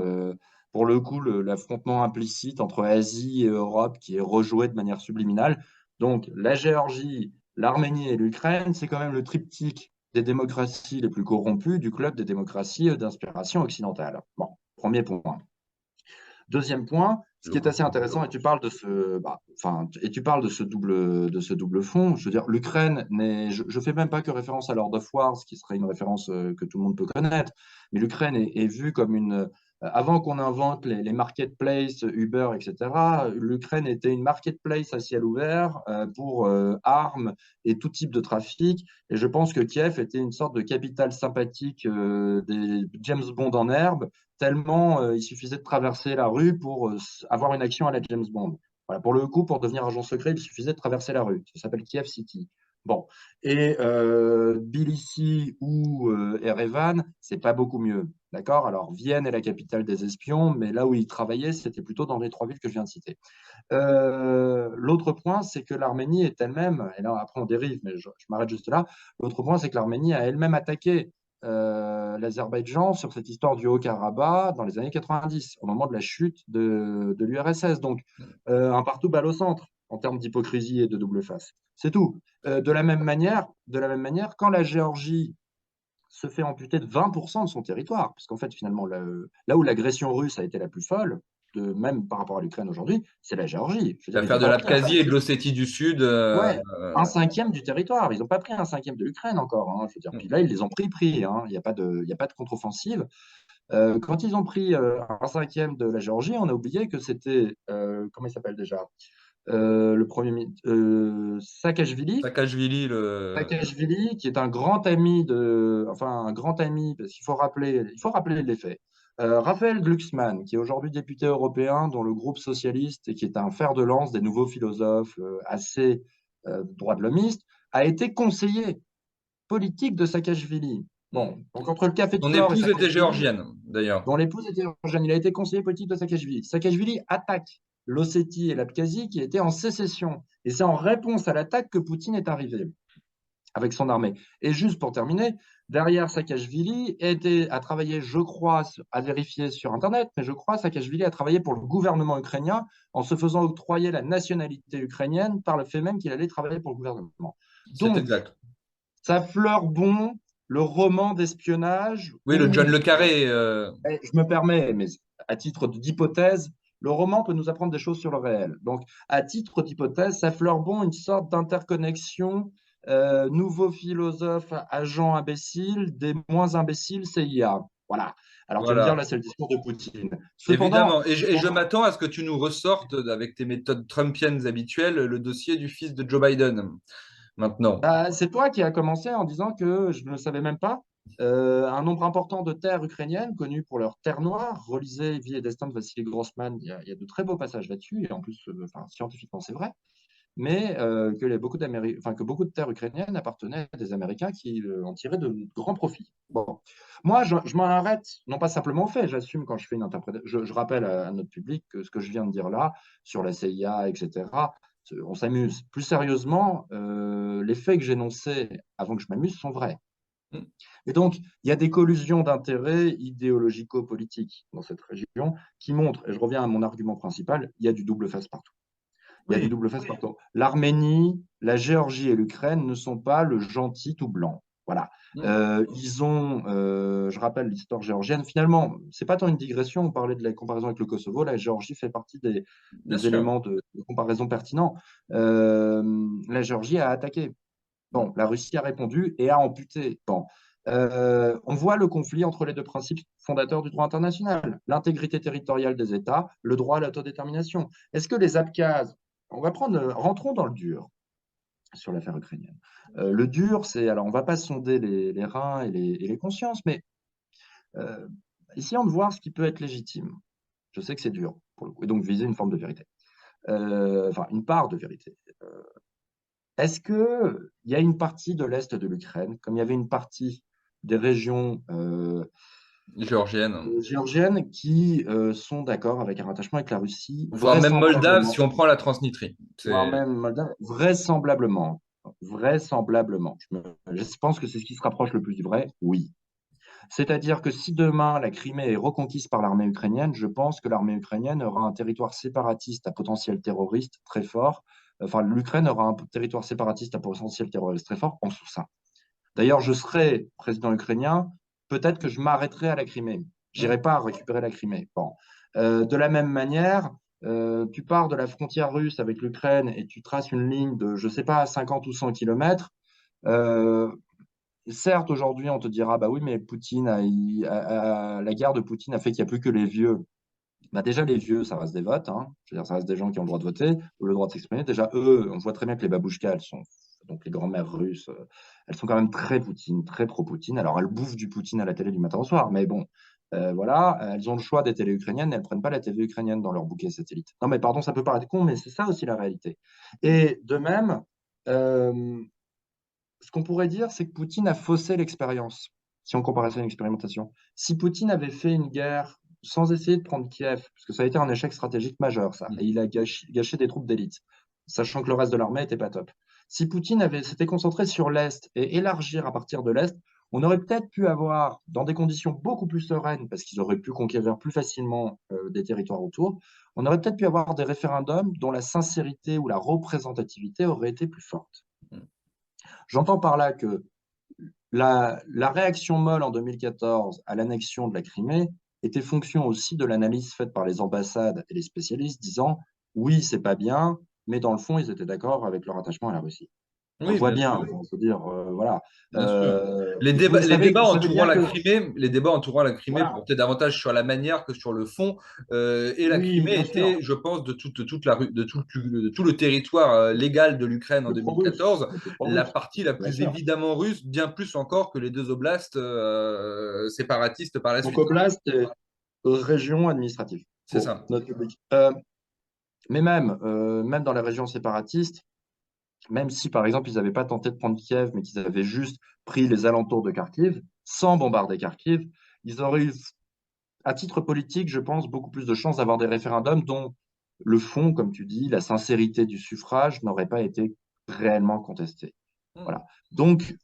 pour le coup, l'affrontement implicite entre Asie et Europe qui est rejoué de manière subliminale. Donc la Géorgie, l'Arménie et l'Ukraine, c'est quand même le triptyque des démocraties les plus corrompues du club des démocraties d'inspiration occidentale. Bon, premier point. Deuxième point, ce je qui est assez confirme. intéressant, et tu parles de tu parles de ce double fond. Je veux dire, l'Ukraine je fais même pas que référence à Lord of War, ce qui serait une référence que tout le monde peut connaître, mais l'Ukraine est vue comme avant qu'on invente les marketplaces, Uber, etc., l'Ukraine était une marketplace à ciel ouvert pour armes et tout type de trafic. Et je pense que Kiev était une sorte de capitale sympathique des James Bond en herbe, tellement il suffisait de traverser la rue pour avoir une action à la James Bond. Voilà, pour le coup, pour devenir agent secret, il suffisait de traverser la rue. Ça s'appelle Kiev City. Bon, et Tbilissi ou Erevan, c'est pas beaucoup mieux. D'accord. Alors, Vienne est la capitale des espions, mais là où ils travaillaient, c'était plutôt dans les trois villes que je viens de citer. L'autre point, c'est que l'Arménie est elle-même, et là après on dérive, mais je m'arrête juste là. L'autre point, c'est que l'Arménie a elle-même attaqué l'Azerbaïdjan sur cette histoire du Haut-Karabakh dans les années 90, au moment de la chute de l'URSS. Donc, un partout balle au centre en termes d'hypocrisie et de double face. C'est tout. De la même manière, quand la Géorgie se fait amputer de 20% de son territoire, parce qu'en fait, finalement, là où l'agression russe a été la plus folle, même par rapport à l'Ukraine aujourd'hui, c'est la Géorgie. Je veux dire, ils L'affaire n'ont de pas pris un l'Abkhazie et de cinquième. l'Ossétie du Sud, Ouais, un cinquième du territoire. Ils n'ont pas pris un cinquième de l'Ukraine encore, hein. Je veux dire, puis là, ils les ont pris, hein. Il y a pas de contre-offensive. Quand ils ont pris un cinquième de la Géorgie, on a oublié que c'était, comment il s'appelle déjà, le premier ministre, Saakashvili, Saakashvili, Qui est un grand ami enfin un grand ami, parce il faut rappeler les faits. Raphaël Glucksmann, qui est aujourd'hui député européen dans le groupe socialiste et qui est un fer de lance des nouveaux philosophes assez droits de l'homiste, a été conseiller politique de Saakashvili. Hmm. Bon, donc entre le café de Son Flore et épouse était Saakashvili, géorgienne, d'ailleurs. dont l'épouse était jeune, il a été conseiller politique de Saakashvili. Saakashvili attaque l'Ossétie et l'Abkhazie qui étaient en sécession. Et c'est en réponse à l'attaque que Poutine est arrivé avec son armée. Et juste pour terminer, derrière Saakashvili a travaillé, je crois, à vérifier sur Internet, mais je crois Saakashvili a travaillé pour le gouvernement ukrainien en se faisant octroyer la nationalité ukrainienne par le fait même qu'il allait travailler pour le gouvernement. C'est Donc, exact. ça fleure bon le roman d'espionnage Oui, le John où, Le Carré. je me permets, mais à titre d'hypothèse, le roman peut nous apprendre des choses sur le réel. Donc, à titre d'hypothèse, ça fleure bon une sorte d'interconnexion nouveau philosophe, agent imbécile, des moins imbéciles, CIA. Voilà. Alors, tu vas me dire, Voilà. là, c'est le discours de Poutine. Évidemment. Cependant, Et je m'attends à ce que tu nous ressortes, avec tes méthodes trumpiennes habituelles, le dossier du fils de Joe Biden, maintenant. bah, c'est toi qui as commencé en disant que je ne le savais même pas. Un nombre important de terres ukrainiennes, connues pour leurs terres noires, relisez Vie et destin de Vassili Grossman, il y a de très beaux passages là-dessus, et en plus, enfin, scientifiquement, c'est vrai, mais que beaucoup de terres ukrainiennes appartenaient à des Américains qui en tiraient de grands profits. Bon. Moi, je m'en arrête, non pas simplement au fait, j'assume quand je fais une interprétation, je rappelle à notre public que ce que je viens de dire là, sur la CIA, etc., on s'amuse. Plus sérieusement, les faits que j'énonçais avant que je m'amuse sont vrais. Hmm. Et donc, il y a des collusions d'intérêts idéologico-politiques dans cette région qui montrent, et je reviens à mon argument principal, il y a du double face partout. Il y a du Oui. double face partout. L'Arménie, la Géorgie et l'Ukraine ne sont pas le gentil tout blanc. Voilà. Hmm. Je rappelle l'histoire géorgienne. Finalement, c'est pas tant une digression. On parlait de la comparaison avec le Kosovo. La Géorgie fait partie Bien des sûr. éléments de comparaison pertinents. La Géorgie a attaqué. Hmm. Bon, la Russie a répondu et a amputé. Bon, on voit le conflit entre les deux principes fondateurs du droit international, l'intégrité territoriale des États, le droit à l'autodétermination. Est-ce que les Abkhazes rentrons dans le dur sur l'affaire ukrainienne. Le dur, alors on ne va pas sonder les reins et les consciences, mais euh, essayons de voir ce qui peut être légitime. Je sais que c'est dur, pour le coup, et donc viser une forme de vérité. Enfin, une part de vérité. Est-ce qu'il y a une partie de l'Est de l'Ukraine, comme il y avait une partie des régions Géorgienne. géorgiennes qui sont d'accord avec un rattachement avec la Russie, Voire même Moldave, si vraisemblablement, on prend la Transnistrie. voire C'est... même Moldave, vraisemblablement, je pense que c'est ce qui se rapproche le plus du vrai, oui. C'est-à-dire que si demain la Crimée est reconquise par l'armée ukrainienne, je pense que l'armée ukrainienne aura un territoire séparatiste à potentiel terroriste très fort. Enfin, l'Ukraine aura un territoire séparatiste à potentiel terroriste très fort en sous-sein. D'ailleurs, je serai président ukrainien, peut-être que je m'arrêterai à la Crimée. Je Hmm. n'irai pas récupérer la Crimée. Bon. De la même manière, tu pars de la frontière russe avec l'Ukraine et tu traces une ligne de, je ne sais pas, 50 ou 100 kilomètres. Certes, aujourd'hui, on te dira, bah oui, mais la guerre de Poutine a fait qu'il n'y a plus que les vieux. Bah déjà, les vieux, ça reste des votes, hein. Je veux dire, ça reste des gens qui ont le droit de voter ou le droit de s'exprimer. Déjà, eux, on voit très bien que les babouchkas, elles sont, donc les grand-mères russes, elles sont quand même très Poutine, très pro-Poutine. Alors, elles bouffent du Poutine à la télé du matin au soir, mais bon, voilà, elles ont le choix des télés ukrainiennes, elles ne prennent pas la télé ukrainienne dans leur bouquet satellite. Non, mais pardon, ça peut paraître con, mais c'est ça aussi la réalité. Et de même, euh, ce qu'on pourrait dire, c'est que Poutine a faussé l'expérience, si on comparait ça à une expérimentation. Si Poutine avait fait une guerre sans essayer de prendre Kiev, parce que ça a été un échec stratégique majeur, ça, et il a gâché des troupes d'élite, sachant que le reste de l'armée n'était pas top. Si Poutine s'était concentré sur l'Est et élargir à partir de l'Est, on aurait peut-être pu avoir, dans des conditions beaucoup plus sereines, parce qu'ils auraient pu conquérir plus facilement des territoires autour, on aurait peut-être pu avoir des référendums dont la sincérité ou la représentativité aurait été plus forte. J'entends par là que la réaction molle en 2014 à l'annexion de la Crimée était fonction aussi de l'analyse faite par les ambassades et les spécialistes disant oui, c'est pas bien, mais dans le fond, ils étaient d'accord avec leur attachement à la Russie. On le Oui, voit bien bien, sûr. on peut dire, voilà. Bien sûr. Les Vous débats savez entourant bien la que, Crimée, les débats entourant la Crimée voilà, portaient davantage sur la manière que sur le fond. Et la oui, Crimée bien sûr, était, je pense, de tout le territoire légal de l'Ukraine en le pro-russe, 2014, le plus la pro-russe, partie la bien plus sûr. évidemment russe, bien plus encore que les deux oblasts séparatistes par la Donc, suite. oblast et région administrative C'est pour ça. notre public. Mais même dans les régions séparatistes, même si, par exemple, ils n'avaient pas tenté de prendre Kiev, mais qu'ils avaient juste pris les alentours de Kharkiv, sans bombarder Kharkiv, ils auraient eu, à titre politique, je pense, beaucoup plus de chances d'avoir des référendums dont le fond, comme tu dis, la sincérité du suffrage n'aurait pas été réellement contestée. Hmm. Voilà. Donc,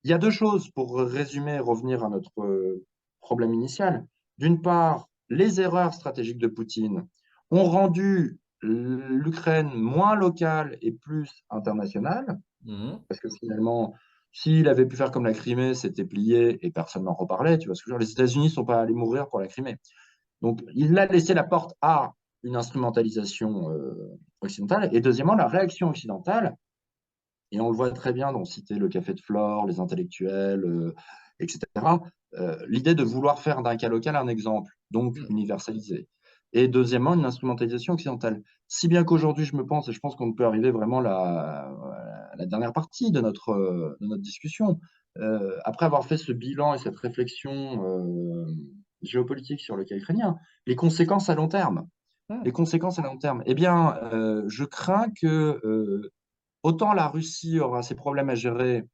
il y a deux choses pour résumer et revenir à notre problème initial. D'une part, les erreurs stratégiques de Poutine ont rendu l'Ukraine moins locale et plus internationale, Mhm. parce que finalement, s'il avait pu faire comme la Crimée, c'était plié et personne n'en reparlait. Tu vois ce que je veux dire? Les États-Unis ne sont pas allés mourir pour la Crimée. Donc, il a laissé la porte à une instrumentalisation occidentale. Et deuxièmement, la réaction occidentale, et on le voit très bien dans citer le Café de Flore, les intellectuels, etc. L'idée de vouloir faire d'un cas local un exemple, donc Hmm. universalisé. Et deuxièmement, une instrumentalisation occidentale. Si bien qu'aujourd'hui, je me pense, et je pense qu'on peut arriver vraiment à la dernière partie de notre discussion, après avoir fait ce bilan et cette réflexion géopolitique sur le cas ukrainien, les conséquences à long terme. Hmm. Les conséquences à long terme. Eh bien, je crains que autant la Russie aura ses problèmes à gérer,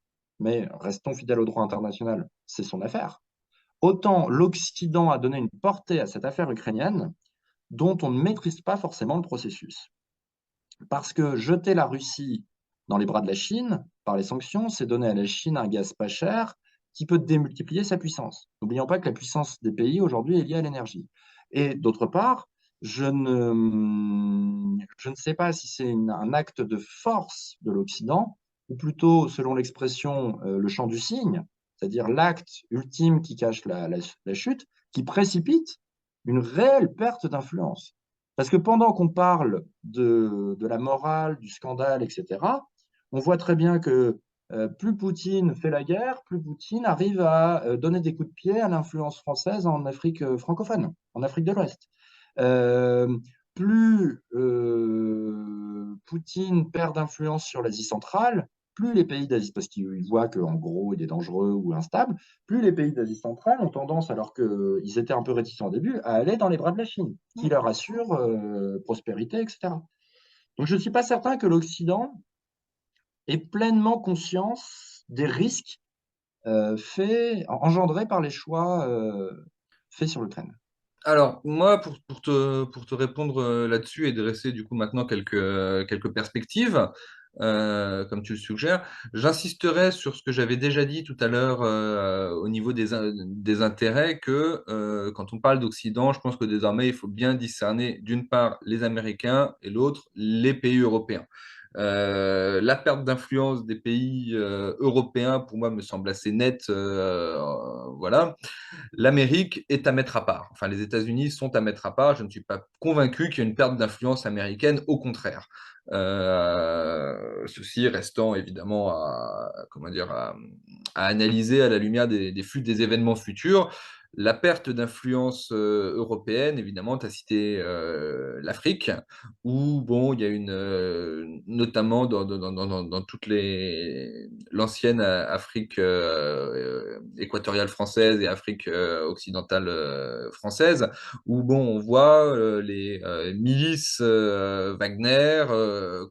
mais restons fidèles au droit international, c'est son affaire. Autant l'Occident a donné une portée à cette affaire ukrainienne dont on ne maîtrise pas forcément le processus. Parce que jeter la Russie dans les bras de la Chine par les sanctions, c'est donner à la Chine un gaz pas cher qui peut démultiplier sa puissance. N'oublions pas que la puissance des pays aujourd'hui est liée à l'énergie. Et d'autre part, je ne sais pas si c'est un acte de force de l'Occident, ou plutôt, selon l'expression, le chant du cygne, c'est-à-dire l'acte ultime qui cache la chute, qui précipite une réelle perte d'influence. Parce que pendant qu'on parle de la morale, du scandale, etc., on voit très bien que plus Poutine fait la guerre, plus Poutine arrive à donner des coups de pied à l'influence française en Afrique francophone, en Afrique de l'Ouest. Euh, plus Poutine perd d'influence sur l'Asie centrale, plus les pays d'Asie, parce qu'il voit qu'en gros il est dangereux ou instable, plus les pays d'Asie centrale ont tendance, alors qu'ils étaient un peu réticents au début, à aller dans les bras de la Chine, qui leur assure prospérité, etc. Donc je ne suis pas certain que l'Occident ait pleinement conscience des risques engendrés par les choix faits sur l'Ukraine. Alors, moi, pour te répondre là-dessus et dresser du coup maintenant quelques perspectives, comme tu le suggères, j'insisterai sur ce que j'avais déjà dit tout à l'heure au niveau des intérêts, que quand on parle d'Occident, je pense que désormais, il faut bien discerner d'une part les Américains et l'autre les pays européens. La perte d'influence des pays européens, pour moi, me semble assez nette. Voilà. L'Amérique est à mettre à part. Enfin, les États-Unis sont à mettre à part. Je ne suis pas convaincu qu'il y ait une perte d'influence américaine, au contraire. Ceci restant évidemment comment dire, à analyser à la lumière des événements futurs. La perte d'influence européenne, évidemment, tu as cité l'Afrique, où bon, il y a notamment dans toute l'ancienne Afrique équatoriale française et Afrique occidentale française, où bon, on voit les milices Wagner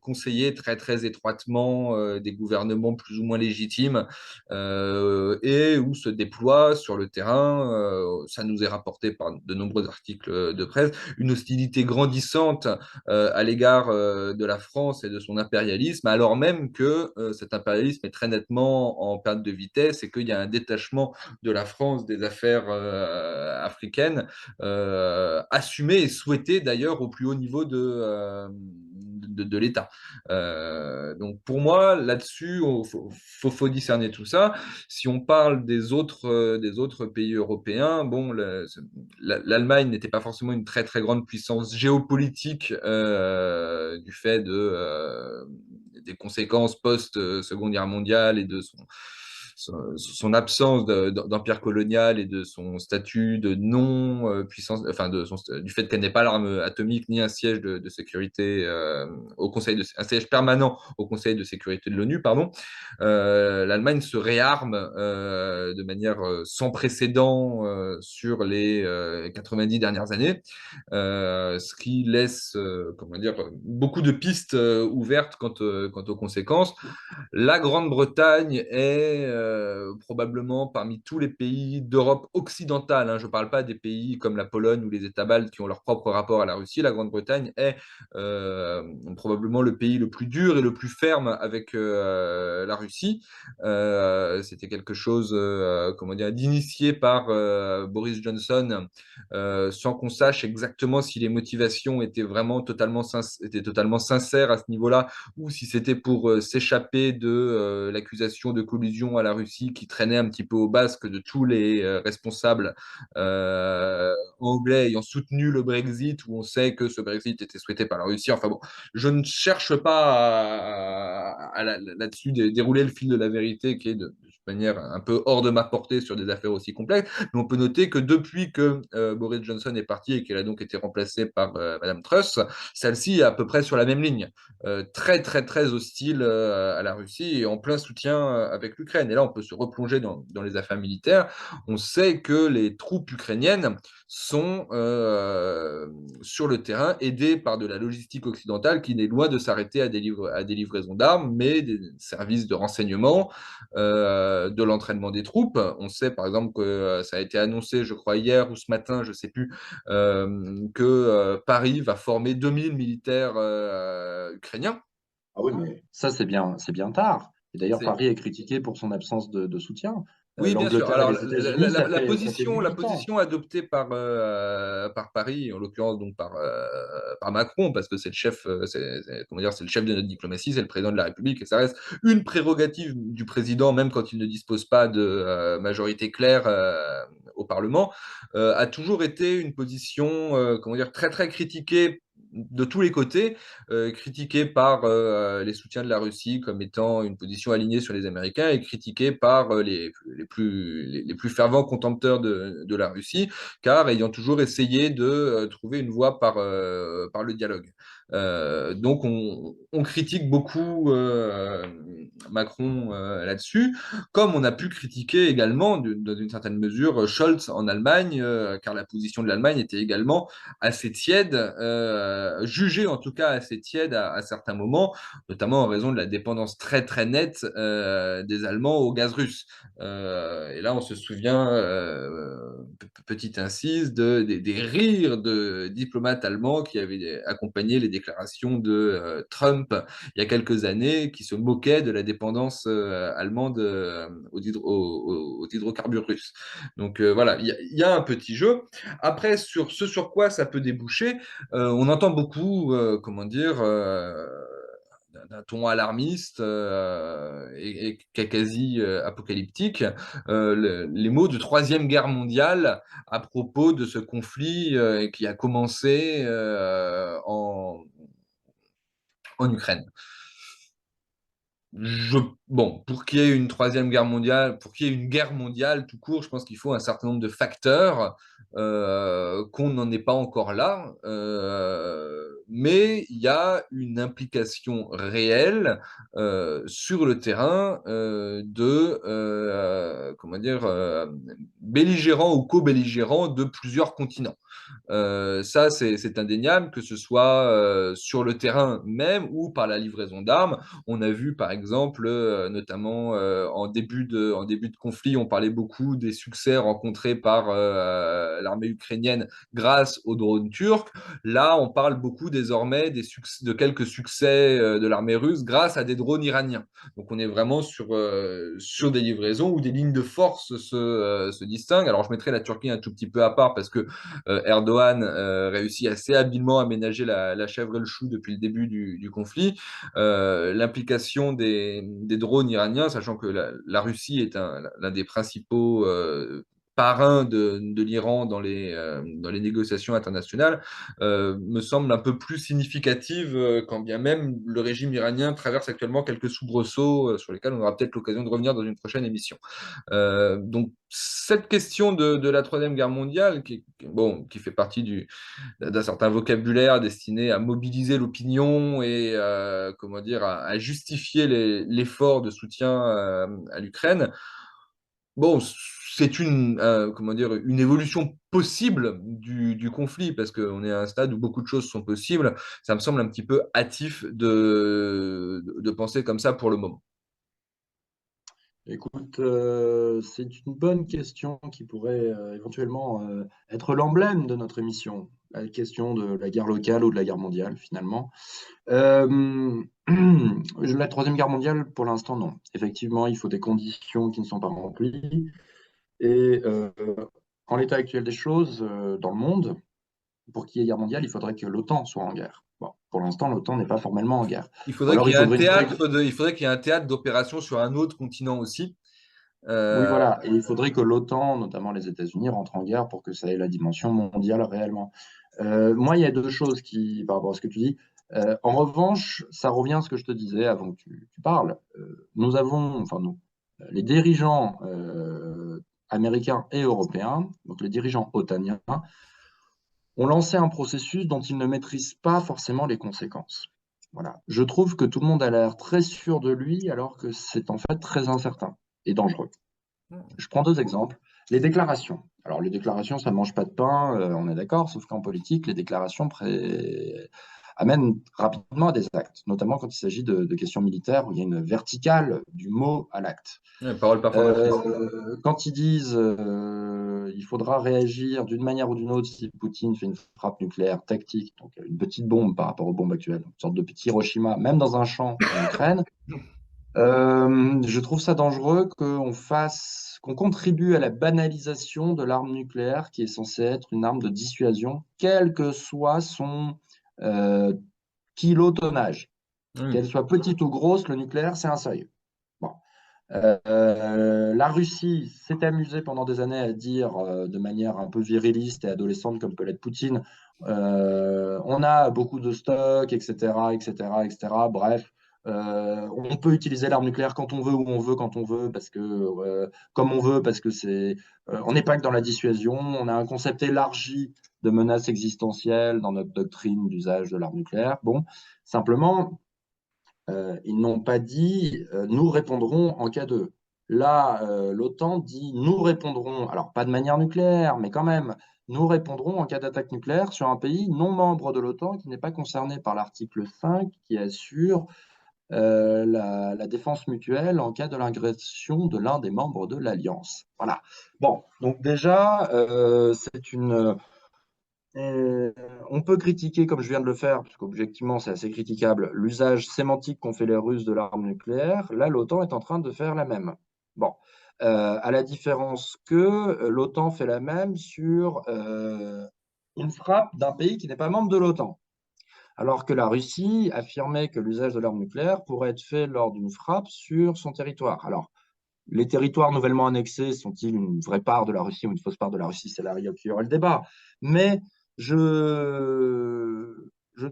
conseiller très très étroitement des gouvernements plus ou moins légitimes et où se déploie sur le terrain, ça nous est rapporté par de nombreux articles de presse, une hostilité grandissante à l'égard de la France et de son impérialisme, alors même que cet impérialisme est très nettement en perte de vitesse et qu'il y a un détachement de la France des affaires africaines, assumé et souhaité d'ailleurs au plus haut niveau de l'État. Donc pour moi, là-dessus, il faut discerner tout ça. Si on parle des autres pays européens, bon, l'Allemagne n'était pas forcément une très très grande puissance géopolitique du fait des conséquences post-Seconde Guerre mondiale et de son absence d'empire colonial et de son statut de non-puissance, enfin du fait qu'elle n'ait pas l'arme atomique ni un siège de sécurité un siège permanent au Conseil de sécurité de l'ONU, pardon. L'Allemagne se réarme de manière sans précédent sur les 90 dernières années, ce qui laisse comment dire, beaucoup de pistes ouvertes quant aux conséquences. La Grande-Bretagne est probablement parmi tous les pays d'Europe occidentale, hein, je ne parle pas des pays comme la Pologne ou les États baltes qui ont leur propre rapport à la Russie, la Grande-Bretagne est probablement le pays le plus dur et le plus ferme avec la Russie. C'était quelque chose comment dire, d'initié par Boris Johnson sans qu'on sache exactement si les motivations étaient vraiment étaient totalement sincères à ce niveau-là ou si c'était pour s'échapper de l'accusation de collusion à la Russie qui traînait un petit peu au basque de tous les responsables anglais ayant soutenu le Brexit, où on sait que ce Brexit était souhaité par la Russie. Enfin bon, je ne cherche pas là-dessus dérouler le fil de la vérité qui est de manière un peu hors de ma portée sur des affaires aussi complexes, mais on peut noter que depuis que Boris Johnson est parti et qu'elle a donc été remplacée par Madame Truss, celle-ci est à peu près sur la même ligne. Très très très hostile à la Russie et en plein soutien avec l'Ukraine. Et là, on peut se replonger dans les affaires militaires. On sait que les troupes ukrainiennes sont sur le terrain aidées par de la logistique occidentale qui n'est loin de s'arrêter à des livraisons d'armes, mais des services de renseignement, de l'entraînement des troupes. On sait par exemple que ça a été annoncé, je crois hier ou ce matin, je ne sais plus, que Paris va former 2000 militaires ukrainiens. Ah oui, mais ça, c'est bien tard. Et d'ailleurs, C'est... Paris est critiqué pour son absence de soutien. Oui, bien sûr. L'Angleterre et Alors, les États-Unis, ça fait la 18 ans. position adoptée par Paris, en l'occurrence donc par Macron, parce que c'est le chef, comment dire, c'est le chef de notre diplomatie, c'est le président de la République, et ça reste une prérogative du président, même quand il ne dispose pas de majorité claire au Parlement, a toujours été une position, comment dire, très très critiquée de tous les côtés, critiqué par les soutiens de la Russie comme étant une position alignée sur les Américains et critiqué par les plus fervents contempteurs de la Russie, car ayant toujours essayé de trouver une voie par le dialogue. Donc on critique beaucoup Macron là-dessus, comme on a pu critiquer également, dans une certaine mesure, Scholz en Allemagne, car la position de l'Allemagne était également assez tiède, jugée en tout cas assez tiède à certains moments, notamment en raison de la dépendance très très nette des Allemands au gaz russe. Et là, on se souvient, petite incise, des rires de diplomates allemands qui avaient accompagné les déclarations de Trump il y a quelques années, qui se moquaient de la dépendance allemande aux hydrocarbures russes. Donc voilà, il y a un petit jeu. Après, sur ce sur quoi ça peut déboucher, on entend beaucoup, comment dire, d'un ton alarmiste et quasi apocalyptique, les mots de Troisième Guerre mondiale à propos de ce conflit qui a commencé en Ukraine. Bon, pour qu'il y ait une troisième guerre mondiale, pour qu'il y ait une guerre mondiale tout court, je pense qu'il faut un certain nombre de facteurs qu'on n'en est pas encore là, mais il y a une implication réelle sur le terrain comment dire, belligérants ou co-belligérants de plusieurs continents. Ça, c'est indéniable, que ce soit sur le terrain même ou par la livraison d'armes. On a vu, par exemple, notamment en début de conflit, on parlait beaucoup des succès rencontrés par l'armée ukrainienne grâce aux drones turcs. Là, on parle beaucoup désormais de quelques succès de l'armée russe grâce à des drones iraniens. Donc, on est vraiment sur des livraisons où des lignes de force se distinguent. Alors, je mettrai la Turquie un tout petit peu à part parce que Erdogan réussit assez habilement à ménager la chèvre et le chou depuis le début du conflit. L'implication des drones iraniens, sachant que la Russie est l'un des principaux parrains de l'Iran dans les négociations internationales, me semble un peu plus significative, quand bien même le régime iranien traverse actuellement quelques soubresauts sur lesquels on aura peut-être l'occasion de revenir dans une prochaine émission. Donc, cette question de la Troisième Guerre mondiale, bon, qui fait partie d'un certain vocabulaire destiné à mobiliser l'opinion et comment dire, à justifier l'effort de soutien à l'Ukraine, bon, c'est comment dire, une évolution possible du conflit, parce qu'on est à un stade où beaucoup de choses sont possibles. Ça me semble un petit peu hâtif de penser comme ça pour le moment. Écoute, c'est une bonne question qui pourrait éventuellement être l'emblème de notre émission, la question de la guerre locale ou de la guerre mondiale, finalement. La Troisième Guerre mondiale, pour l'instant, non. Effectivement, il faut des conditions qui ne sont pas remplies. Et en l'état actuel des choses, dans le monde, pour qu'il y ait guerre mondiale, il faudrait que l'OTAN soit en guerre. Bon, pour l'instant, l'OTAN n'est pas formellement en guerre. Il Ou faudrait alors, qu'il il y ait un faudrait une vraie... théâtre il faudrait qu'il y ait un théâtre d'opération sur un autre continent aussi. Oui, Euh, voilà. Et il faudrait que l'OTAN, notamment les États-Unis, rentrent en guerre pour que ça ait la dimension mondiale réellement. Moi, il y a deux choses par rapport à ce que tu dis. En revanche, ça revient à ce que je te disais avant que tu parles. Nous avons, enfin nous, les dirigeants américains et européens, donc les dirigeants otaniens, ont lancé un processus dont ils ne maîtrisent pas forcément les conséquences. Voilà. Je trouve que tout le monde a l'air très sûr de lui, alors que c'est en fait très incertain et dangereux. Je prends deux exemples. Les déclarations. Alors, les déclarations, ça ne mange pas de pain, on est d'accord, sauf qu'en politique, les déclarations amènent rapidement à des actes, notamment quand il s'agit de questions militaires où il y a une verticale du mot à l'acte. parole pas fondatrice. Quand ils disent il faudra réagir d'une manière ou d'une autre si Poutine fait une frappe nucléaire tactique, donc une petite bombe par rapport aux bombes actuelles, une sorte de petit Hiroshima, même dans un champ en Ukraine, je trouve ça dangereux qu'on contribue à la banalisation de l'arme nucléaire qui est censée être une arme de dissuasion, quel que soit son euh, kilotonnage. Mmh. Qu'elle soit petite ou grosse, le nucléaire, c'est un seuil. Bon. La Russie s'est amusée pendant des années à dire de manière un peu viriliste et adolescente, comme peut l'être Poutine, on a beaucoup de stocks, etc., etc., etc. Bref, on peut utiliser l'arme nucléaire quand on veut, où on veut, quand on veut, parce que comme on veut, parce que on n'est pas que dans la dissuasion. On a un concept élargi de menace existentielle dans notre doctrine d'usage de l'arme nucléaire. Bon, simplement, ils n'ont pas dit nous répondrons en cas de. Là, l'OTAN dit nous répondrons, alors pas de manière nucléaire, mais quand même, nous répondrons en cas d'attaque nucléaire sur un pays non membre de l'OTAN qui n'est pas concerné par l'article 5 qui assure la défense mutuelle en cas de l'agression de l'un des membres de l'Alliance. Voilà. Bon, donc déjà, c'est une on peut critiquer, comme je viens de le faire, parce qu'objectivement c'est assez critiquable, l'usage sémantique qu'ont fait les Russes de l'arme nucléaire. Là, l'OTAN est en train de faire la même. Bon, à la différence que l'OTAN fait la même sur une frappe d'un pays qui n'est pas membre de l'OTAN. Alors que la Russie affirmait que l'usage de l'arme nucléaire pourrait être fait lors d'une frappe sur son territoire. Alors, les territoires nouvellement annexés sont-ils une vraie part de la Russie ou une fausse part de la Russie? C'est là qu'il y aura le débat. Mais je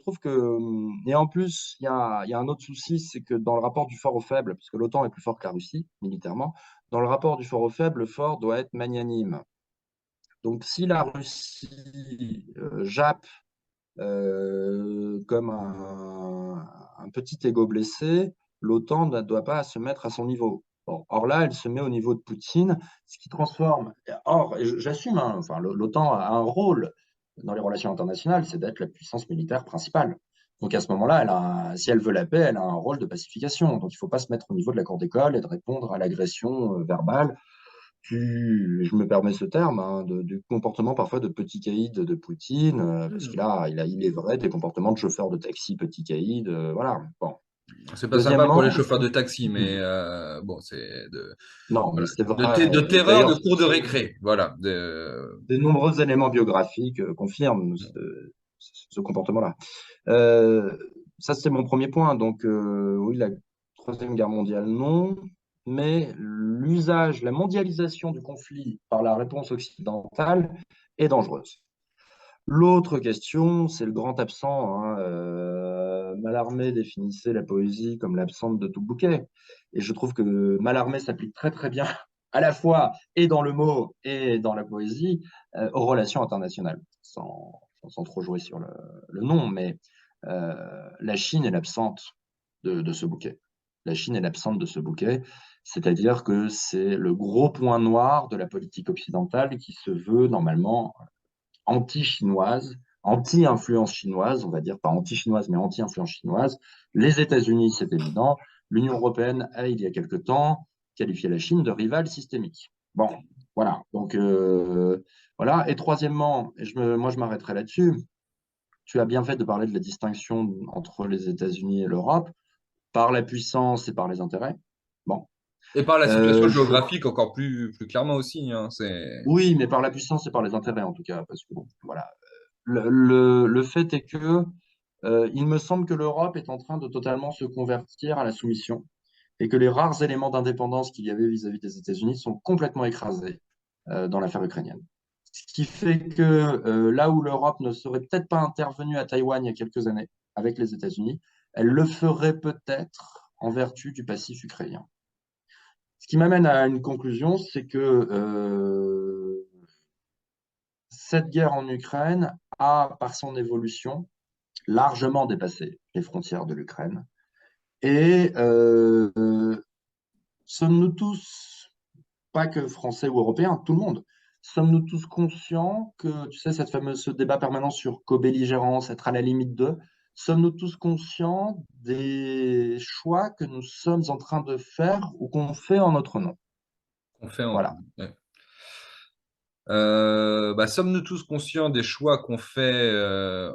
trouve que, et en plus, il y a un autre souci, c'est que dans le rapport du fort au faible, puisque l'OTAN est plus fort que la Russie militairement, dans le rapport du fort au faible, le fort doit être magnanime. Donc si la Russie jappe comme un petit ego blessé, l'OTAN ne doit pas se mettre à son niveau. Bon, or là, elle se met au niveau de Poutine, ce qui transforme. Or, j'assume, hein, enfin, l'OTAN a un rôle dans les relations internationales, c'est d'être la puissance militaire principale. Donc à ce moment-là, si elle veut la paix, elle a un rôle de pacification. Donc il ne faut pas se mettre au niveau de la cour d'école et de répondre à l'agression verbale je me permets ce terme, hein, du comportement parfois de petit caïd de Poutine, parce il est vrai des comportements de chauffeur de taxi petit caïd, voilà. Bon. C'est pas sympa pour les Deuxièmement, chauffeurs de taxi, mais bon, c'est non, mais voilà, c'est de vrai. terreur de D'ailleurs, cours de récré. Voilà. de nombreux éléments biographiques confirment ce comportement-là. Euh, Ça, c'est mon premier point. Donc, oui, la Troisième Guerre mondiale, non. Mais la mondialisation du conflit par la réponse occidentale est dangereuse. L'autre question, c'est le grand absent, hein. Mallarmé définissait la poésie comme l'absente de tout bouquet. Et je trouve que Mallarmé s'applique très très bien, à la fois et dans le mot et dans la poésie, aux relations internationales, sans trop jouer sur le nom. Mais la Chine est l'absente de ce bouquet. La Chine est l'absente de ce bouquet, c'est-à-dire que c'est le gros point noir de la politique occidentale qui se veut normalement anti-chinoise, anti-influence chinoise, on va dire, pas anti-chinoise, mais anti-influence chinoise. Les États-Unis, c'est évident. L'Union européenne a, il y a quelque temps, qualifié la Chine de rivale systémique. Bon, voilà. Donc, voilà. Et troisièmement, moi, je m'arrêterai là-dessus. Tu as bien fait de parler de la distinction entre les États-Unis et l'Europe par la puissance et par les intérêts. Bon. Et par la situation Je géographique encore plus clairement aussi. Hein, Oui, mais par la puissance et par les intérêts en tout cas, parce que bon, voilà. Le fait est que il me semble que l'Europe est en train de totalement se convertir à la soumission et que les rares éléments d'indépendance qu'il y avait vis-à-vis des États-Unis sont complètement écrasés dans l'affaire ukrainienne. Ce qui fait que là où l'Europe ne serait peut-être pas intervenue à Taïwan il y a quelques années avec les États-Unis, elle le ferait peut-être en vertu du passif ukrainien. Ce qui m'amène à une conclusion, c'est que cette guerre en Ukraine a, par son évolution, largement dépassé les frontières de l'Ukraine. Et sommes-nous tous, pas que français ou européens, tout le monde, sommes-nous tous conscients que, tu sais, ce débat permanent sur co-belligérance, être à la limite de, sommes-nous tous conscients des choix que nous sommes en train de faire ou qu'on fait en notre nom? qu'on fait Voilà. ouais. Bah, sommes-nous tous conscients des choix qu'on fait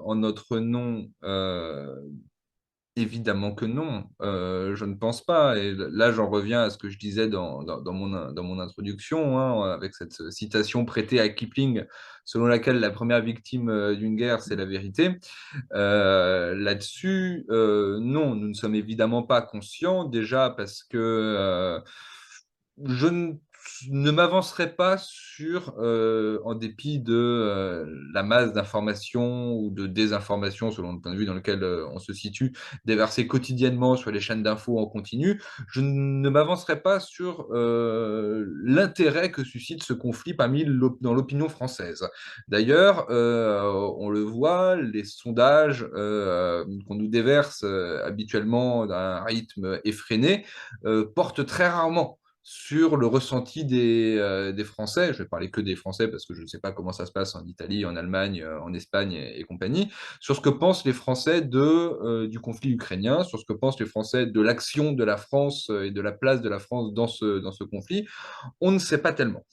en notre nom? Évidemment que non, je ne pense pas. Et là, j'en reviens à ce que je disais dans mon introduction, hein, avec cette citation prêtée à Kipling, selon laquelle la première victime d'une guerre, c'est la vérité. Là-dessus, non, nous ne sommes évidemment pas conscients, déjà parce que je ne m'avancerai pas sur, en dépit de la masse d'informations ou de désinformations, selon le point de vue dans lequel on se situe, déversées quotidiennement sur les chaînes d'infos en continu, je ne m'avancerai pas sur l'intérêt que suscite ce conflit dans l'opinion française. D'ailleurs, on le voit, les sondages qu'on nous déverse habituellement d'un rythme effréné portent très rarement sur le ressenti des Français. Je vais parler que des Français parce que je ne sais pas comment ça se passe en Italie, en Allemagne, en Espagne et compagnie, sur ce que pensent les Français du conflit ukrainien, sur ce que pensent les Français de l'action de la France et de la place de la France dans ce conflit. On ne sait pas tellement.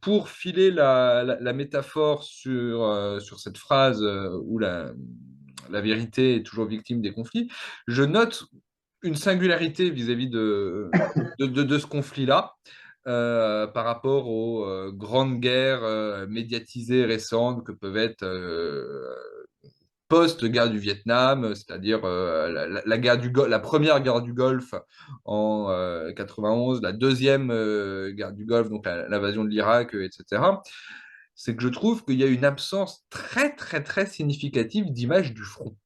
Pour filer la métaphore sur cette phrase où la vérité est toujours victime des conflits, je note une singularité vis-à-vis de ce conflit-là par rapport aux grandes guerres médiatisées récentes que peuvent être post-guerre du Vietnam, c'est-à-dire la guerre la première guerre du Golfe en 91, la deuxième guerre du Golfe, donc l'invasion de l'Irak, etc. C'est que je trouve qu'il y a une absence très, très, très significative d'images du front.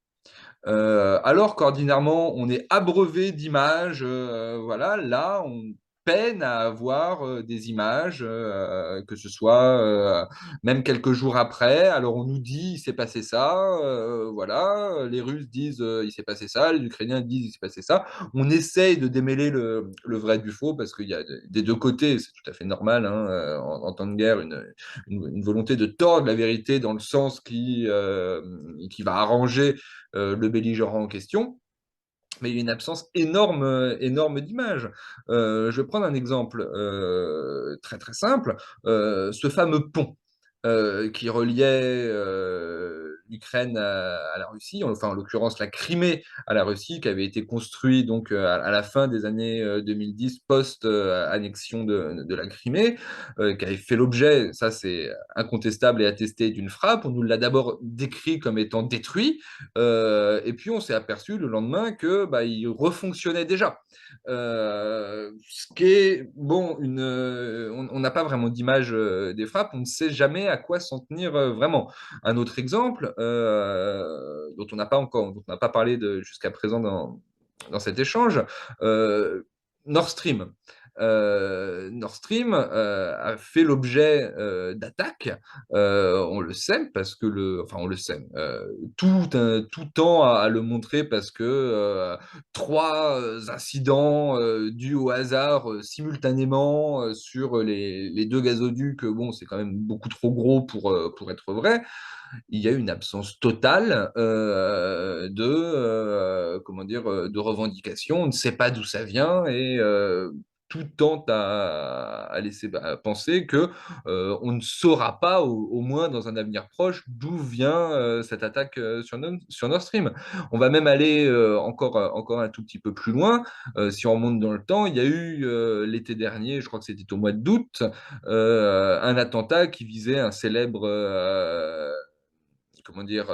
Alors qu'ordinairement, on est abreuvé d'images, voilà, là, on peine à avoir des images, que ce soit même quelques jours après. Alors on nous dit il s'est passé ça, voilà, les Russes disent il s'est passé ça, les Ukrainiens disent il s'est passé ça. On essaye de démêler le vrai du faux parce qu'il y a des deux côtés, c'est tout à fait normal hein, en temps de guerre, une volonté de tordre la vérité dans le sens qui va arranger le belligérant en question, mais il y a une absence énorme, énorme d'images. Je vais prendre un exemple très très simple. Ce fameux pont qui reliait l'Ukraine à la Russie, enfin en l'occurrence la Crimée à la Russie, qui avait été construit donc à la fin des années 2010, post-annexion de la Crimée, qui avait fait l'objet, ça c'est incontestable et attesté, d'une frappe. On nous l'a d'abord décrit comme étant détruit, et puis on s'est aperçu le lendemain que bah, il refonctionnait déjà. Ce qui est bon, on n'a pas vraiment d'image des frappes, on ne sait jamais à quoi s'en tenir vraiment. Un autre exemple dont on n'a pas parlé jusqu'à présent dans cet échange, Nord Stream. Nord Stream a fait l'objet d'attaques, on le sait parce que enfin on le sait, tout tend à le montrer parce que trois incidents dus au hasard simultanément sur les deux gazoducs, bon c'est quand même beaucoup trop gros pour être vrai. Il y a une absence totale comment dire, de revendication. On ne sait pas d'où ça vient et tout tente à laisser penser que on ne saura pas, au moins dans un avenir proche, d'où vient cette attaque sur Nord Stream. On va même aller encore un tout petit peu plus loin. Si on remonte dans le temps, il y a eu l'été dernier, je crois que c'était au mois d'août, un attentat qui visait un célèbre comment dire,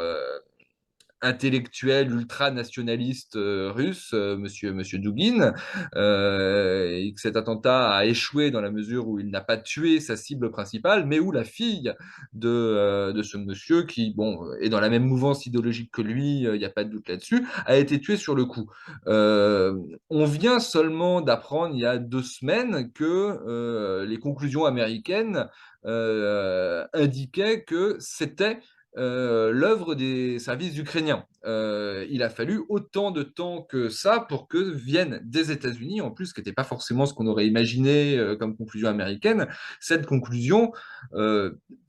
intellectuel ultranationaliste russe, monsieur Dugin, et que cet attentat a échoué dans la mesure où il n'a pas tué sa cible principale, mais où la fille de ce monsieur, qui bon, est dans la même mouvance idéologique que lui, il n'y a pas de doute là-dessus, a été tuée sur le coup. On vient seulement d'apprendre il y a 2 semaines que les conclusions américaines indiquaient que c'était l'œuvre des services ukrainiens. Il a fallu autant de temps que ça pour que vienne des États-Unis, en plus, ce qui n'était pas forcément ce qu'on aurait imaginé comme conclusion américaine, cette conclusion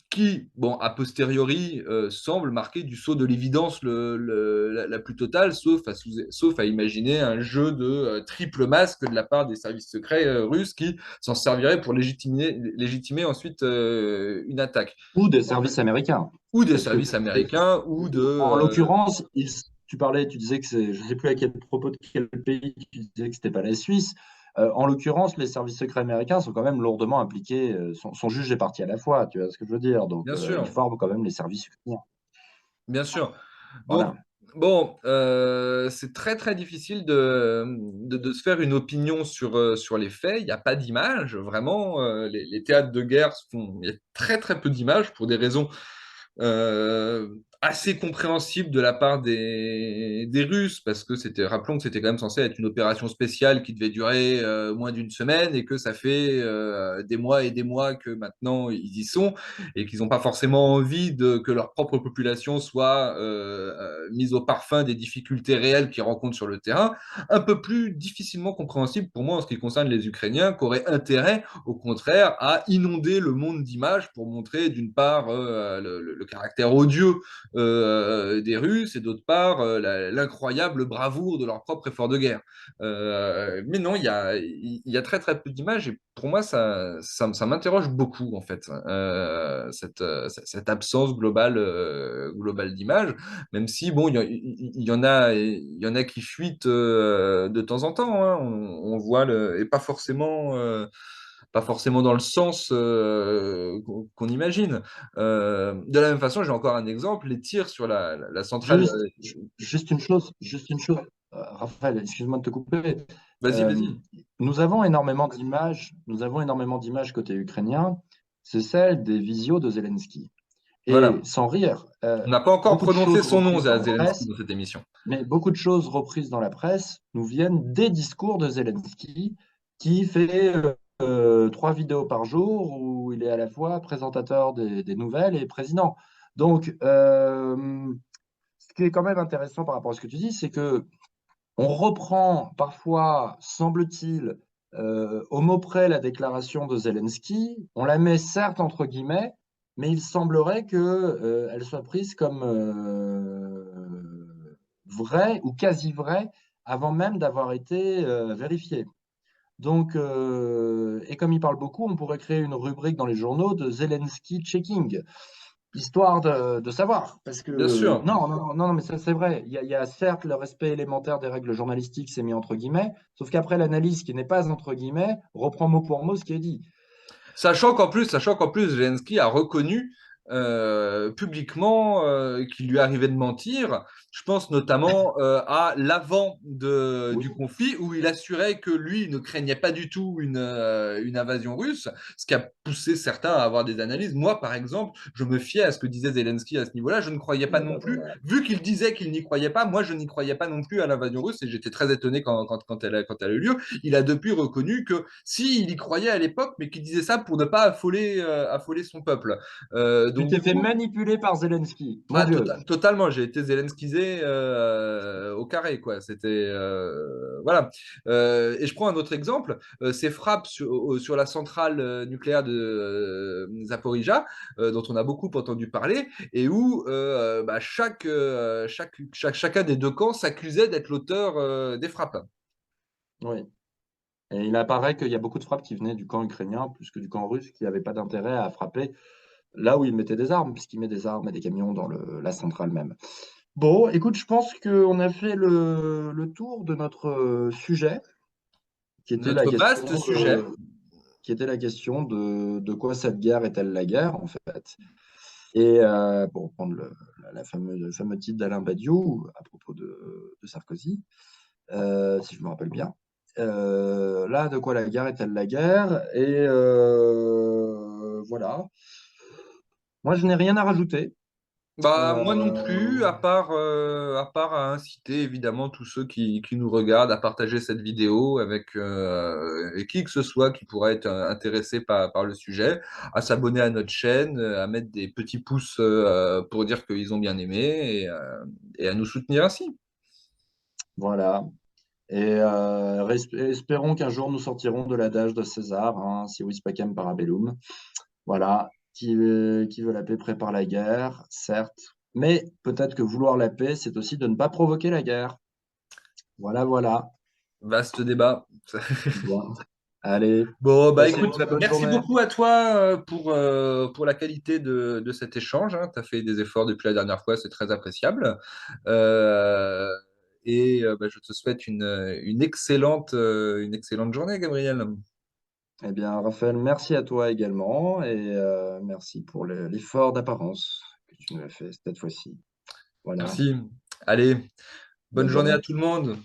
qui, bon, a posteriori, semble marquer du sceau de l'évidence la plus totale, sauf à imaginer un jeu de triple masque de la part des services secrets russes qui s'en serviraient pour légitimer ensuite une attaque. Ou des services américains. Ou des Parce que, services américains, ou de... en l'occurrence, tu disais que je ne sais plus à quel propos de quel pays, tu disais que c'était pas la Suisse. En l'occurrence, les services secrets américains sont quand même lourdement impliqués, sont juges et parties à la fois, tu vois ce que je veux dire. Donc, Bien ils sûr, forment quand même les services ukrainiens. bien sûr. Donc, Voilà. Bon, c'est très très difficile de se faire une opinion sur les faits. Il n'y a pas d'image. Vraiment, les théâtres de guerre il y a très très peu d'images pour des raisons euh, assez compréhensibles de la part des Russes, parce que rappelons que c'était quand même censé être une opération spéciale qui devait durer moins d'une semaine et que ça fait des mois et des mois que maintenant ils y sont et qu'ils n'ont pas forcément envie que leur propre population soit mise au parfum des difficultés réelles qu'ils rencontrent sur le terrain, un peu plus difficilement compréhensible pour moi en ce qui concerne les Ukrainiens, qui auraient intérêt, au contraire, à inonder le monde d'images pour montrer, d'une part, le caractère odieux des Russes et d'autre part, l'incroyable bravoure de leur propre effort de guerre. Mais non, il y a très très peu d'images et pour moi, ça m'interroge beaucoup, en fait, cette absence globale d'images, même si, bon, il y en a qui fuitent de temps en temps, hein. On voit et pas forcément dans le sens qu'on imagine. De la même façon, j'ai encore un exemple, les tirs sur la centrale. Juste, juste une chose, Raphaël, excuse-moi de te couper. Vas-y, Euh, vas-y. nous avons énormément d'images côté ukrainien, c'est celle des visios de Zelensky. Et Voilà. sans rire, On n'a pas encore beaucoup de prononcé choses son nom reprises dans à la Zelensky presse, dans cette émission. mais beaucoup de choses reprises dans la presse nous viennent des discours de Zelensky, qui fait 3 vidéos par jour où il est à la fois présentateur des nouvelles et président. Donc, ce qui est quand même intéressant par rapport à ce que tu dis, c'est que on reprend parfois, semble-t-il, au mot près la déclaration de Zelensky. On la met certes entre guillemets, mais il semblerait que elle soit prise comme vraie ou quasi vraie avant même d'avoir été vérifiée. Donc, et comme il parle beaucoup, on pourrait créer une rubrique dans les journaux de Zelensky checking, histoire de savoir. Parce Bien que, sûr. non, non, non, non, mais ça c'est vrai. Il y a certes le respect élémentaire des règles journalistiques, c'est mis entre guillemets, sauf qu'après l'analyse qui n'est pas entre guillemets reprend mot pour mot ce qui est dit. Sachant qu'en plus, Zelensky a reconnu publiquement qu'il lui arrivait de mentir. Je pense notamment à l'avant Oui, du conflit où il assurait que lui ne craignait pas du tout une invasion russe, ce qui a poussé certains à avoir des analyses. Moi, par exemple, je me fiais à ce que disait Zelensky à ce niveau-là. Je ne croyais pas bah, non bah, plus, voilà. vu qu'il disait qu'il n'y croyait pas, moi je n'y croyais pas non plus à l'invasion russe et j'étais très étonné quand elle a eu lieu. Il a depuis reconnu que si, il y croyait à l'époque, mais qu'il disait ça pour ne pas affoler son peuple. Tu Donc t'es du fait coup, manipuler par Zelensky, mon Dieu. totalement, j'ai été Zelenskisé au carré, quoi. C'était voilà. Et je prends un autre exemple, ces frappes sur la centrale nucléaire de Zaporizhia, dont on a beaucoup entendu parler, et où bah, chacun des deux camps s'accusait d'être l'auteur des frappes. Oui. Et il apparaît qu'il y a beaucoup de frappes qui venaient du camp ukrainien plus que du camp russe, qui n'avait pas d'intérêt à frapper là où il mettait des armes, puisqu'il met des armes et des camions dans la centrale même. Bon, écoute, je pense qu'on a fait le tour de notre sujet, qui était la Notre question vaste sujet. de quoi cette guerre est-elle la guerre, en fait. Et pour reprendre le fameux titre d'Alain Badiou à propos de Sarkozy, si je me rappelle bien. Là, de quoi la guerre est-elle la guerre? Et voilà. Moi, je n'ai rien à rajouter. Bah, moi non Euh, plus, à part à inciter évidemment tous ceux qui nous regardent à partager cette vidéo avec et qui que ce soit qui pourrait être intéressé par le sujet, à s'abonner à notre chaîne, à mettre des petits pouces pour dire qu'ils ont bien aimé et à nous soutenir ainsi. voilà. Et espérons qu'un jour nous sortirons de l'adage de César, hein, si vis pacem para bellum. Voilà. Qui veut la paix prépare la guerre, certes. Mais peut-être que vouloir la paix, c'est aussi de ne pas provoquer la guerre. Voilà, voilà. Vaste débat. Bien. Allez, Bon, bah passez une écoute, très bonne merci journée. beaucoup à toi pour la qualité de cet échange. Tu as fait des efforts depuis la dernière fois, c'est très appréciable. Euh, bah, je te souhaite une excellente journée, Gabriel. Eh bien, Raphaël, merci à toi également et merci pour l'effort d'apparence que tu nous as fait cette fois-ci. Voilà. Merci. Allez, bonne Bonne journée journée. à tout le monde.